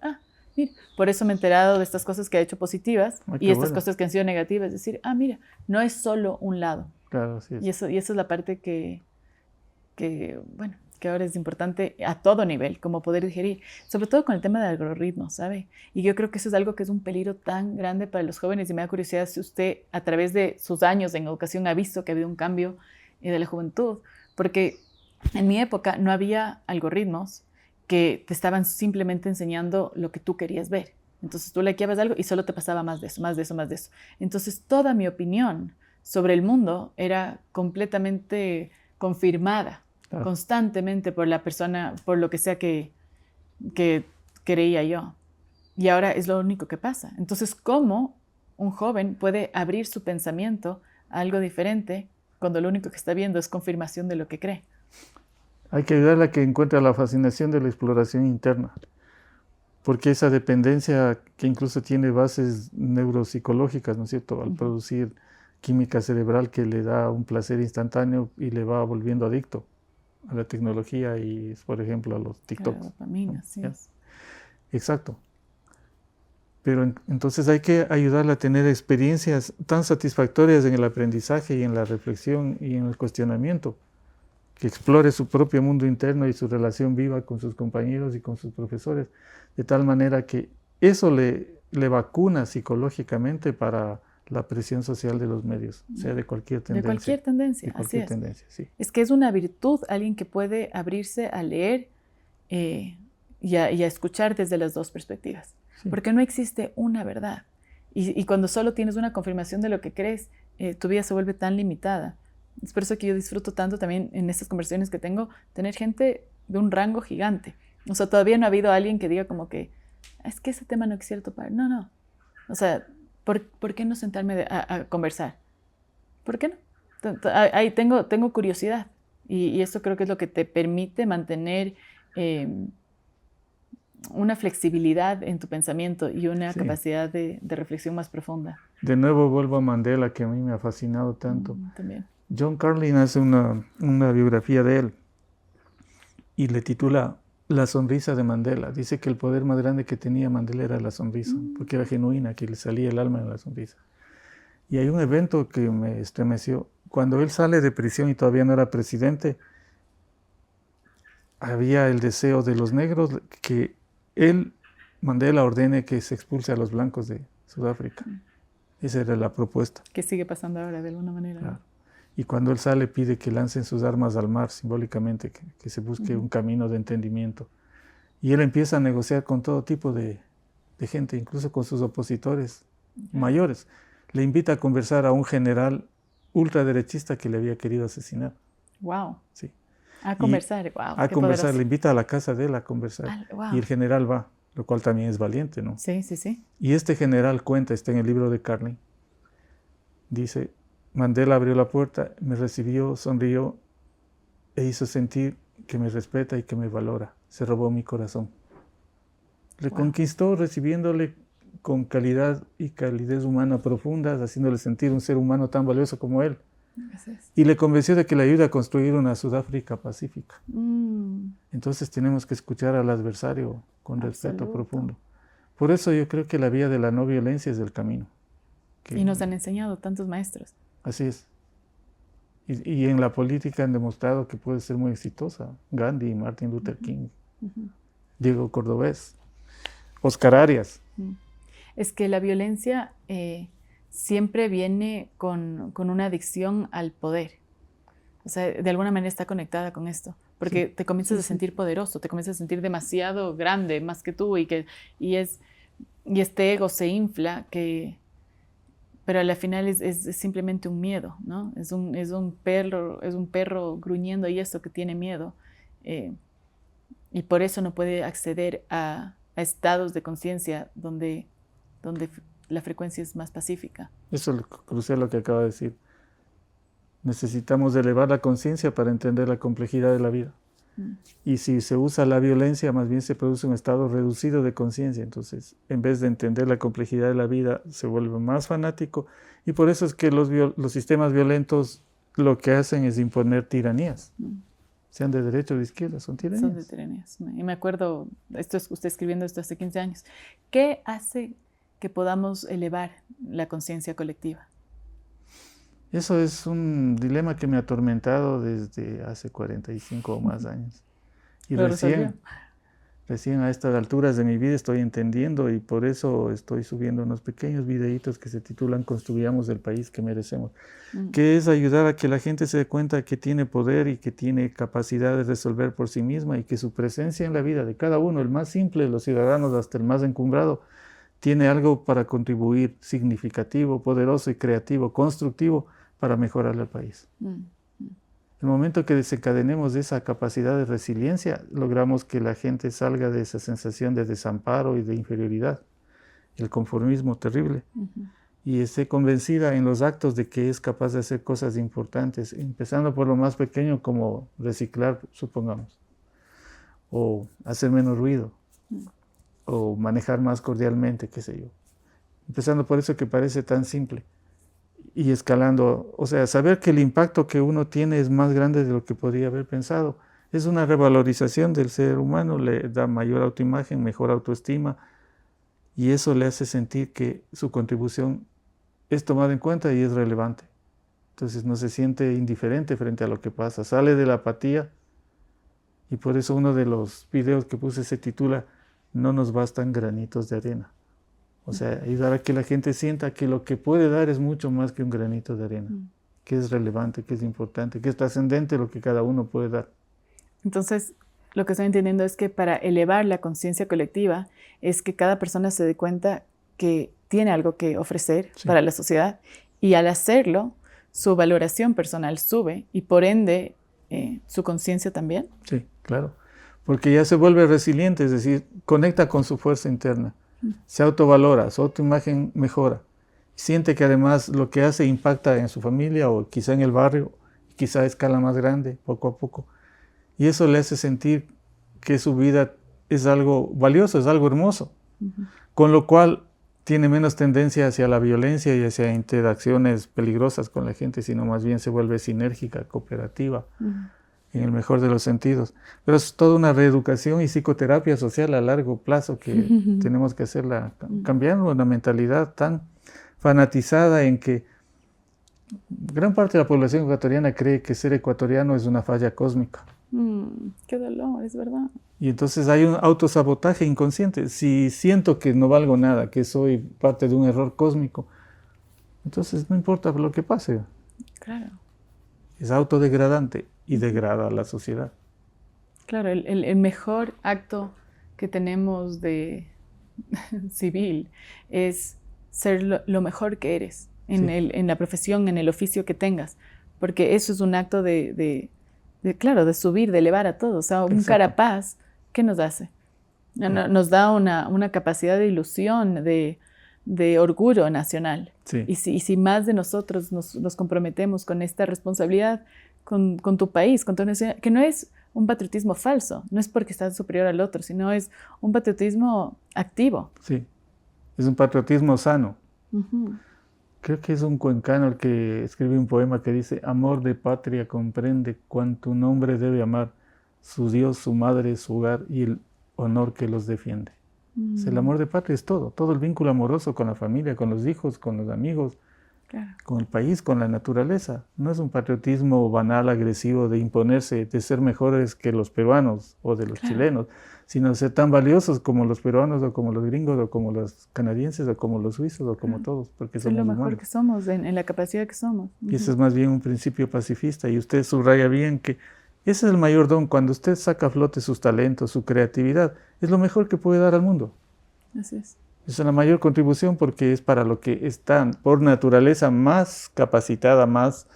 mira, por eso me he enterado de estas cosas que ha hecho positivas y estas cosas que han sido negativas. Es decir, mira, no es solo un lado. Claro, sí. Y esa es la parte que ahora es importante a todo nivel, como poder digerir, sobre todo con el tema de algoritmos, ¿sabe? Y yo creo que eso es algo que es un peligro tan grande para los jóvenes y me da curiosidad si usted a través de sus años en educación ha visto que ha habido un cambio de la juventud, porque en mi época no había algoritmos que te estaban simplemente enseñando lo que tú querías ver. Entonces tú likeabas algo y solo te pasaba más de eso, más de eso, más de eso. Entonces toda mi opinión sobre el mundo era completamente confirmada constantemente por la persona, por lo que sea que creía yo. Y ahora es lo único que pasa. Entonces, ¿cómo un joven puede abrir su pensamiento a algo diferente cuando lo único que está viendo es confirmación de lo que cree? Hay que ayudarle a que encuentre la fascinación de la exploración interna, porque esa dependencia que incluso tiene bases neuropsicológicas, ¿no es cierto?, al producir química cerebral que le da un placer instantáneo y le va volviendo adicto a la tecnología y, por ejemplo, a los TikToks. La dopamina, sí. Exacto. Pero entonces hay que ayudarle a tener experiencias tan satisfactorias en el aprendizaje y en la reflexión y en el cuestionamiento, que explore su propio mundo interno y su relación viva con sus compañeros y con sus profesores, de tal manera que eso le vacuna psicológicamente para la presión social de los medios, sea de cualquier tendencia. De cualquier tendencia, así es. Sí. Es que es una virtud alguien que puede abrirse a leer y a escuchar desde las dos perspectivas, porque no existe una verdad. Y cuando solo tienes una confirmación de lo que crees, tu vida se vuelve tan limitada. Es por eso que yo disfruto tanto también en estas conversaciones que tengo, tener gente de un rango gigante. O sea, todavía no ha habido alguien que diga como que, es que ese tema no es cierto para... No, no. O sea, ¿por qué no sentarme a conversar? ¿Por qué no? Ahí tengo curiosidad. Y esto creo que es lo que te permite mantener una flexibilidad en tu pensamiento y una capacidad de reflexión más profunda. De nuevo vuelvo a Mandela, que a mí me ha fascinado tanto. También. John Carlin hace una biografía de él y le titula La sonrisa de Mandela. Dice que el poder más grande que tenía Mandela era la sonrisa, porque era genuina, que le salía el alma en la sonrisa. Y hay un evento que me estremeció. Cuando él sale de prisión y todavía no era presidente, había el deseo de los negros que Mandela ordene que se expulse a los blancos de Sudáfrica. Esa era la propuesta. Que sigue pasando ahora de alguna manera. Claro. Y cuando él sale pide que lancen sus armas al mar, simbólicamente, que se busque un camino de entendimiento. Y él empieza a negociar con todo tipo de gente, incluso con sus opositores mayores. Le invita a conversar a un general ultraderechista que le había querido asesinar. Wow. Sí. A conversar, wow. A conversar, le invita a la casa de él a conversar. Wow. Y el general va, lo cual también es valiente, ¿no? Sí, sí, sí. Y este general cuenta, está en el libro de Carlin, dice, Mandela abrió la puerta, me recibió, sonrió e hizo sentir que me respeta y que me valora. Se robó mi corazón. Le conquistó recibiéndole con calidad y calidez humana profundas, haciéndole sentir un ser humano tan valioso como él. Y le convenció de que le ayude a construir una Sudáfrica pacífica. Entonces tenemos que escuchar al adversario con respeto profundo. Por eso yo creo que la vía de la no violencia es el camino. Y nos han enseñado tantos maestros. Así es. Y en la política han demostrado que puede ser muy exitosa. Gandhi, Martin Luther King, Diego Cordobés, Oscar Arias. Es que la violencia siempre viene con una adicción al poder. O sea, de alguna manera está conectada con esto. Porque te comienzas a sentir poderoso, te comienzas a sentir demasiado grande, más que tú, y este ego se infla, pero al final es simplemente un miedo, ¿no? Es un perro gruñendo y eso que tiene miedo. Y por eso no puede acceder a estados de conciencia donde la frecuencia es más pacífica. Eso es crucial lo que acaba de decir. Necesitamos elevar la conciencia para entender la complejidad de la vida. Y si se usa la violencia, más bien se produce un estado reducido de conciencia. Entonces, en vez de entender la complejidad de la vida, se vuelve más fanático. Y por eso es que los sistemas violentos lo que hacen es imponer tiranías. Sean de derecha o de izquierda, son tiranías. Son de tiranías. Y me acuerdo, usted escribiendo esto hace 15 años. ¿Qué hace que podamos elevar la conciencia colectiva? Eso es un dilema que me ha atormentado desde hace 45 o más años. Y recién a estas alturas de mi vida estoy entendiendo, y por eso estoy subiendo unos pequeños videitos que se titulan Construyamos el país que merecemos, que es ayudar a que la gente se dé cuenta que tiene poder y que tiene capacidad de resolver por sí misma, y que su presencia en la vida de cada uno, el más simple de los ciudadanos hasta el más encumbrado, tiene algo para contribuir significativo, poderoso y creativo, constructivo, para mejorar el país. El momento que desencadenemos esa capacidad de resiliencia, logramos que la gente salga de esa sensación de desamparo y de inferioridad, el conformismo terrible, y esté convencida en los actos de que es capaz de hacer cosas importantes, empezando por lo más pequeño, como reciclar, supongamos, o hacer menos ruido, o manejar más cordialmente, qué sé yo. Empezando por eso que parece tan simple. Y escalando, o sea, saber que el impacto que uno tiene es más grande de lo que podría haber pensado. Es una revalorización del ser humano, le da mayor autoimagen, mejor autoestima, y eso le hace sentir que su contribución es tomada en cuenta y es relevante. Entonces no se siente indiferente frente a lo que pasa, sale de la apatía, y por eso uno de los videos que puse se titula No nos bastan granitos de arena. O sea, ayudar a que la gente sienta que lo que puede dar es mucho más que un granito de arena, que es relevante, que es importante, que es trascendente lo que cada uno puede dar. Entonces, lo que estoy entendiendo es que para elevar la conciencia colectiva es que cada persona se dé cuenta que tiene algo que ofrecer Sí. para la sociedad y al hacerlo, su valoración personal sube y por ende su conciencia también. Sí, claro. Porque ya se vuelve resiliente, es decir, conecta con su fuerza interna, se autovalora, su autoimagen mejora, siente que además lo que hace impacta en su familia o quizá en el barrio, quizá a escala más grande, poco a poco. Y eso le hace sentir que su vida es algo valioso, es algo hermoso, con lo cual tiene menos tendencia hacia la violencia y hacia interacciones peligrosas con la gente, sino más bien se vuelve sinérgica, cooperativa, en el mejor de los sentidos. Pero es toda una reeducación y psicoterapia social a largo plazo que tenemos que hacerla, cambiando una mentalidad tan fanatizada en que gran parte de la población ecuatoriana cree que ser ecuatoriano es una falla cósmica. Qué dolor, es verdad. Y entonces hay un autosabotaje inconsciente. Si siento que no valgo nada, que soy parte de un error cósmico, entonces no importa lo que pase. Claro. Es autodegradante y degrada a la sociedad. Claro, el mejor acto que tenemos de civil es ser lo mejor que eres en la profesión, en el oficio que tengas, porque eso es un acto de subir, de elevar a todos. O sea, un Carapaz, ¿qué nos hace? Nos da una capacidad de ilusión, de orgullo nacional. Sí. Y si más de nosotros nos comprometemos con esta responsabilidad, con tu país, con tu nación, que no es un patriotismo falso, no es porque estás superior al otro, sino es un patriotismo activo. Sí, es un patriotismo sano. Creo que es un cuencano el que escribe un poema que dice: amor de patria comprende cuanto un hombre debe amar, su Dios, su madre, su hogar y el honor que los defiende. O sea, el amor de patria es todo el vínculo amoroso con la familia, con los hijos, con los amigos, con el país, con la naturaleza. No es un patriotismo banal, agresivo, de imponerse, de ser mejores que los peruanos o de los chilenos, sino de ser tan valiosos como los peruanos o como los gringos o como los canadienses o como los suizos o como todos, porque somos lo mejor humanos. que somos, en la capacidad que somos. Y ese es más bien un principio pacifista, y usted subraya bien que ese es el mayor don. Cuando usted saca a flote sus talentos, su creatividad, es lo mejor que puede dar al mundo. Así es. Es la mayor contribución porque es para lo que están por naturaleza más capacitada, más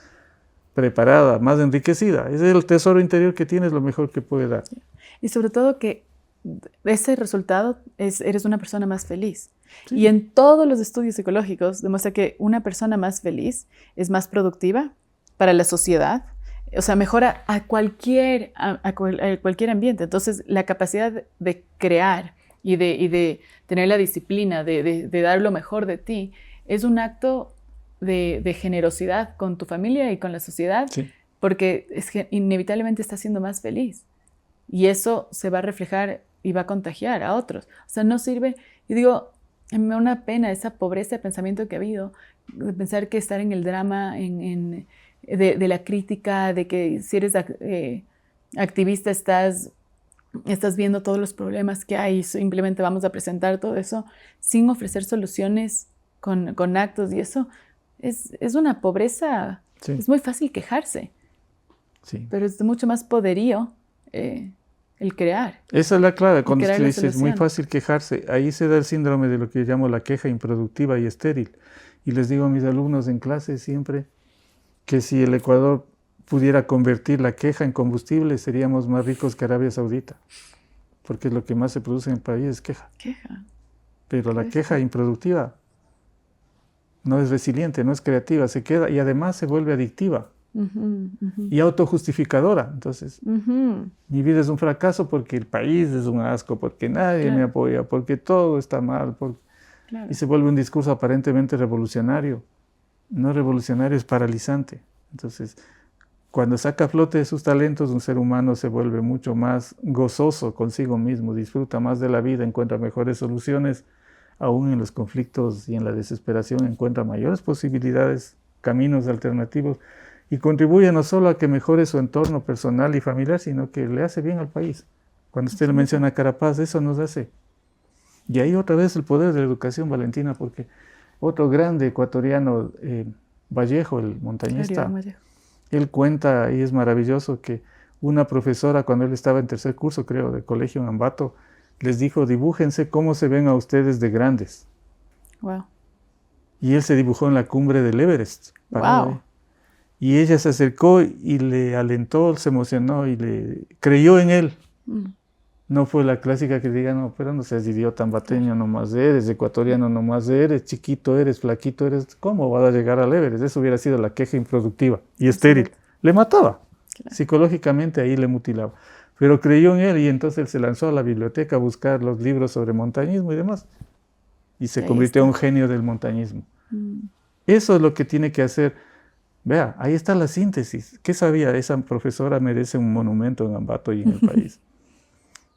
preparada, más enriquecida. Es el tesoro interior que tienes, lo mejor que puede dar. Y sobre todo que ese resultado eres una persona más feliz. Sí. Y en todos los estudios psicológicos demuestra que una persona más feliz es más productiva para la sociedad, o sea, mejora a cualquier ambiente. Entonces, la capacidad de crear y de tener la disciplina, de dar lo mejor de ti, es un acto de generosidad con tu familia y con la sociedad, porque inevitablemente estás siendo más feliz. Y eso se va a reflejar y va a contagiar a otros. O sea, no sirve, y digo, me da una pena esa pobreza de pensamiento que ha habido, de pensar que estar en el drama, de la crítica, de que si eres activista estás viendo todos los problemas que hay y simplemente vamos a presentar todo eso sin ofrecer soluciones con actos, y eso es una pobreza. Es muy fácil quejarse, pero es de mucho más poderío el crear. Esa es la clave. Cuando usted dice es muy fácil quejarse, ahí se da el síndrome de lo que yo llamo la queja improductiva y estéril. Y les digo a mis alumnos en clase siempre que si el Ecuador pudiera convertir la queja en combustible, seríamos más ricos que Arabia Saudita, porque lo que más se produce en el país es queja. Pero la queja improductiva no es resiliente, no es creativa, se queda y además se vuelve adictiva y autojustificadora. Entonces, mi vida es un fracaso porque el país es un asco, porque nadie me apoya, porque todo está mal, y se vuelve un discurso aparentemente revolucionario. No revolucionario, es paralizante. Entonces, cuando saca a flote sus talentos, un ser humano se vuelve mucho más gozoso consigo mismo, disfruta más de la vida, encuentra mejores soluciones, aún en los conflictos y en la desesperación encuentra mayores posibilidades, caminos alternativos, y contribuye no solo a que mejore su entorno personal y familiar, sino que le hace bien al país. Cuando usted le menciona a Carapaz, eso nos hace. Y ahí otra vez el poder de la educación, Valentina, porque otro grande ecuatoriano, Vallejo, el montañista, él cuenta, y es maravilloso, que una profesora, cuando él estaba en tercer curso, creo, de colegio en Ambato, les dijo: dibújense cómo se ven a ustedes de grandes. Wow. y él se dibujó en la cumbre del Everest. Wow. Y ella se acercó y le alentó, se emocionó y le creyó en él. No fue la clásica que diga, no, pero no seas idiota, ambateño nomás eres, ecuatoriano nomás eres, chiquito eres, flaquito eres, ¿cómo vas a llegar al Everest? Eso hubiera sido la queja improductiva y estéril. Le mataba, psicológicamente ahí le mutilaba. Pero creyó en él y entonces él se lanzó a la biblioteca a buscar los libros sobre montañismo y demás. Y se convirtió en un genio del montañismo. Eso es lo que tiene que hacer. Vea, ahí está la síntesis. ¿Qué sabía? Esa profesora merece un monumento en Ambato y en el país.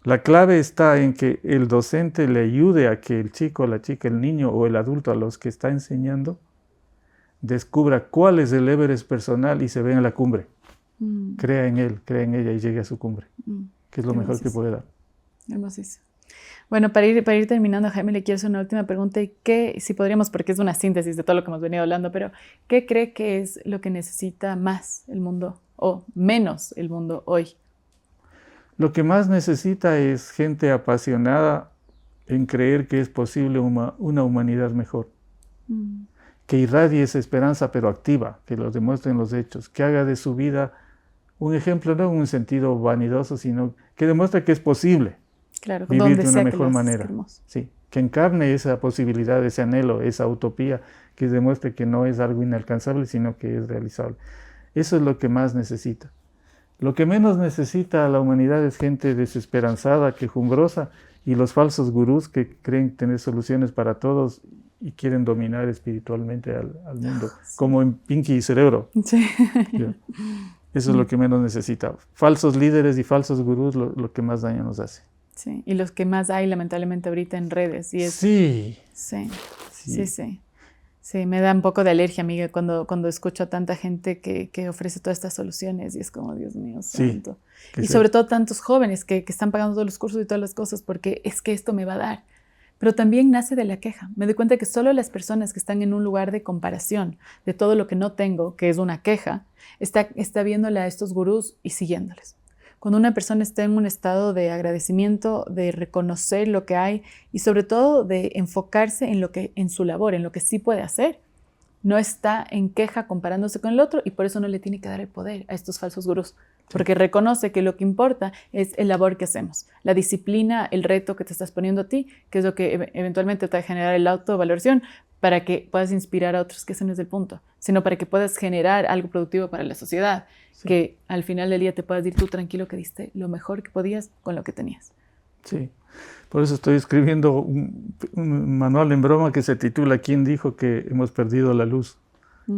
La clave está en que el docente le ayude a que el chico, la chica, el niño o el adulto a los que está enseñando descubra cuál es el Everest personal y se ve en la cumbre. Crea en él, crea en ella y llegue a su cumbre, que es lo mejor que puede dar. Hermosísimo. Bueno, para ir terminando, Jaime, le quiero hacer una última pregunta. ¿Y qué, si podríamos, porque es una síntesis de todo lo que hemos venido hablando, pero qué cree que es lo que necesita más el mundo o menos el mundo hoy? Lo que más necesita es gente apasionada en creer que es posible una humanidad mejor. Que irradie esa esperanza, pero activa, que lo demuestre en los hechos, que haga de su vida un ejemplo, no en un sentido vanidoso, sino que demuestre que es posible vivir de una mejor manera. Sí, que encarne esa posibilidad, ese anhelo, esa utopía, que demuestre que no es algo inalcanzable, sino que es realizable. Eso es lo que más necesita. Lo que menos necesita a la humanidad es gente desesperanzada, quejumbrosa, y los falsos gurús que creen tener soluciones para todos y quieren dominar espiritualmente al mundo, como en Pinky y Cerebro. Sí. Eso es lo que menos necesita. Falsos líderes y falsos gurús lo que más daño nos hace. Sí, y los que más hay lamentablemente ahorita en redes. Y es, sí. Sí, me da un poco de alergia, amiga, cuando escucho a tanta gente que ofrece todas estas soluciones y es como, Dios mío, santo. Y sobre todo tantos jóvenes que están pagando todos los cursos y todas las cosas porque es que esto me va a dar. Pero también nace de la queja. Me doy cuenta que solo las personas que están en un lugar de comparación de todo lo que no tengo, que es una queja, está viéndole a estos gurús y siguiéndoles. Cuando una persona está en un estado de agradecimiento, de reconocer lo que hay y sobre todo de enfocarse en su labor, en lo que sí puede hacer, no está en queja comparándose con el otro y por eso no le tiene que dar el poder a estos falsos gurús. Porque reconoce que lo que importa es el labor que hacemos, la disciplina, el reto que te estás poniendo a ti, que es lo que eventualmente te va a generar la autovaloración para que puedas inspirar a otros, que ese no es el punto, sino para que puedas generar algo productivo para la sociedad, que al final del día te puedas ir tú tranquilo que diste lo mejor que podías con lo que tenías. Sí, por eso estoy escribiendo un manual en broma que se titula ¿Quién dijo que hemos perdido la luz?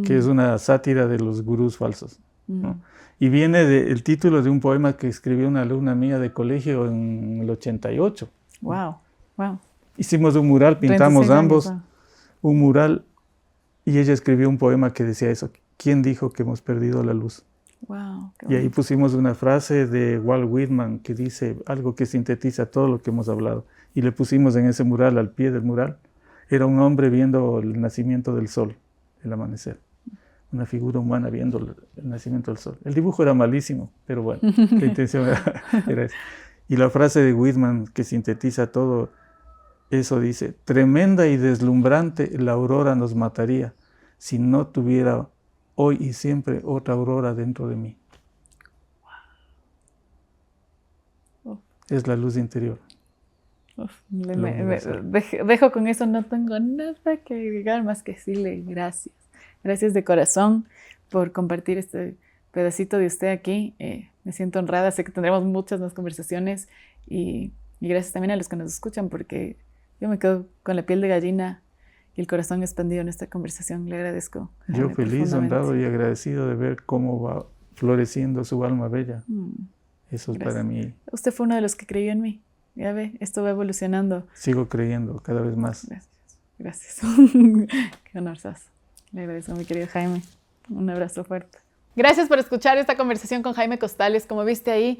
Que es una sátira de los gurús falsos, ¿no? Y viene el título de un poema que escribió una alumna mía de colegio en el 88. Wow. Hicimos un mural, pintamos ambos un mural y ella escribió un poema que decía eso, ¿quién dijo que hemos perdido la luz? Wow, y ahí pusimos una frase de Walt Whitman que dice algo que sintetiza todo lo que hemos hablado. Y le pusimos en ese mural, al pie del mural, era un hombre viendo el nacimiento del sol, el amanecer. Una figura humana viendo el nacimiento del sol. El dibujo era malísimo, pero bueno, la intención era esa. Y la frase de Whitman que sintetiza todo eso dice, tremenda y deslumbrante la aurora nos mataría si no tuviera hoy y siempre otra aurora dentro de mí. Es la luz interior. Dejo con eso, no tengo nada que agregar más que decirle gracias. Gracias de corazón por compartir este pedacito de usted aquí. Me siento honrada, sé que tendremos muchas más conversaciones y gracias también a los que nos escuchan porque yo me quedo con la piel de gallina y el corazón expandido en esta conversación. Le agradezco. Yo feliz, honrado y agradecido de ver cómo va floreciendo su alma bella. Eso es para mí. Usted fue uno de los que creyó en mí. Ya ve, esto va evolucionando. Sigo creyendo cada vez más. Gracias. Qué honorazo. Le agradezco, mi querido Jaime. Un abrazo fuerte. Gracias por escuchar esta conversación con Jaime Costales. Como viste ahí,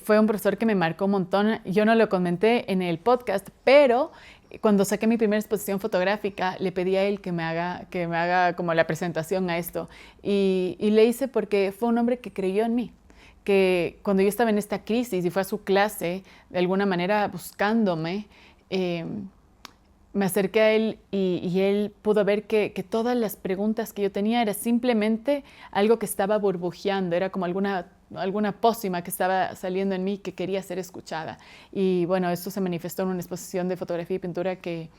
fue un profesor que me marcó un montón. Yo no lo comenté en el podcast, pero cuando saqué mi primera exposición fotográfica, le pedí a él que me haga como la presentación a esto. Y le hice porque fue un hombre que creyó en mí. Que cuando yo estaba en esta crisis y fue a su clase, de alguna manera buscándome, me acerqué a él y él pudo ver que todas las preguntas que yo tenía era simplemente algo que estaba burbujeando, era como alguna pócima que estaba saliendo en mí que quería ser escuchada. Y bueno, esto se manifestó en una exposición de fotografía y pintura que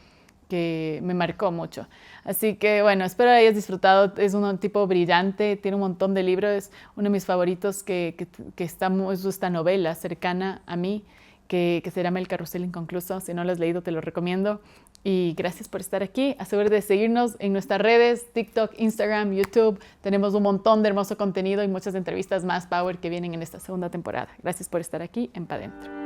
me marcó mucho. Así que bueno, espero hayas disfrutado. Es un tipo brillante, tiene un montón de libros, es uno de mis favoritos que es esta novela cercana a mí que se llama El carrusel inconcluso. Si no lo has leído, te lo recomiendo. Y gracias por estar aquí. Asegúrate de seguirnos en nuestras redes, TikTok, Instagram, YouTube. Tenemos un montón de hermoso contenido y muchas entrevistas más Power que vienen en esta segunda temporada. Gracias por estar aquí en Pa' Dentro.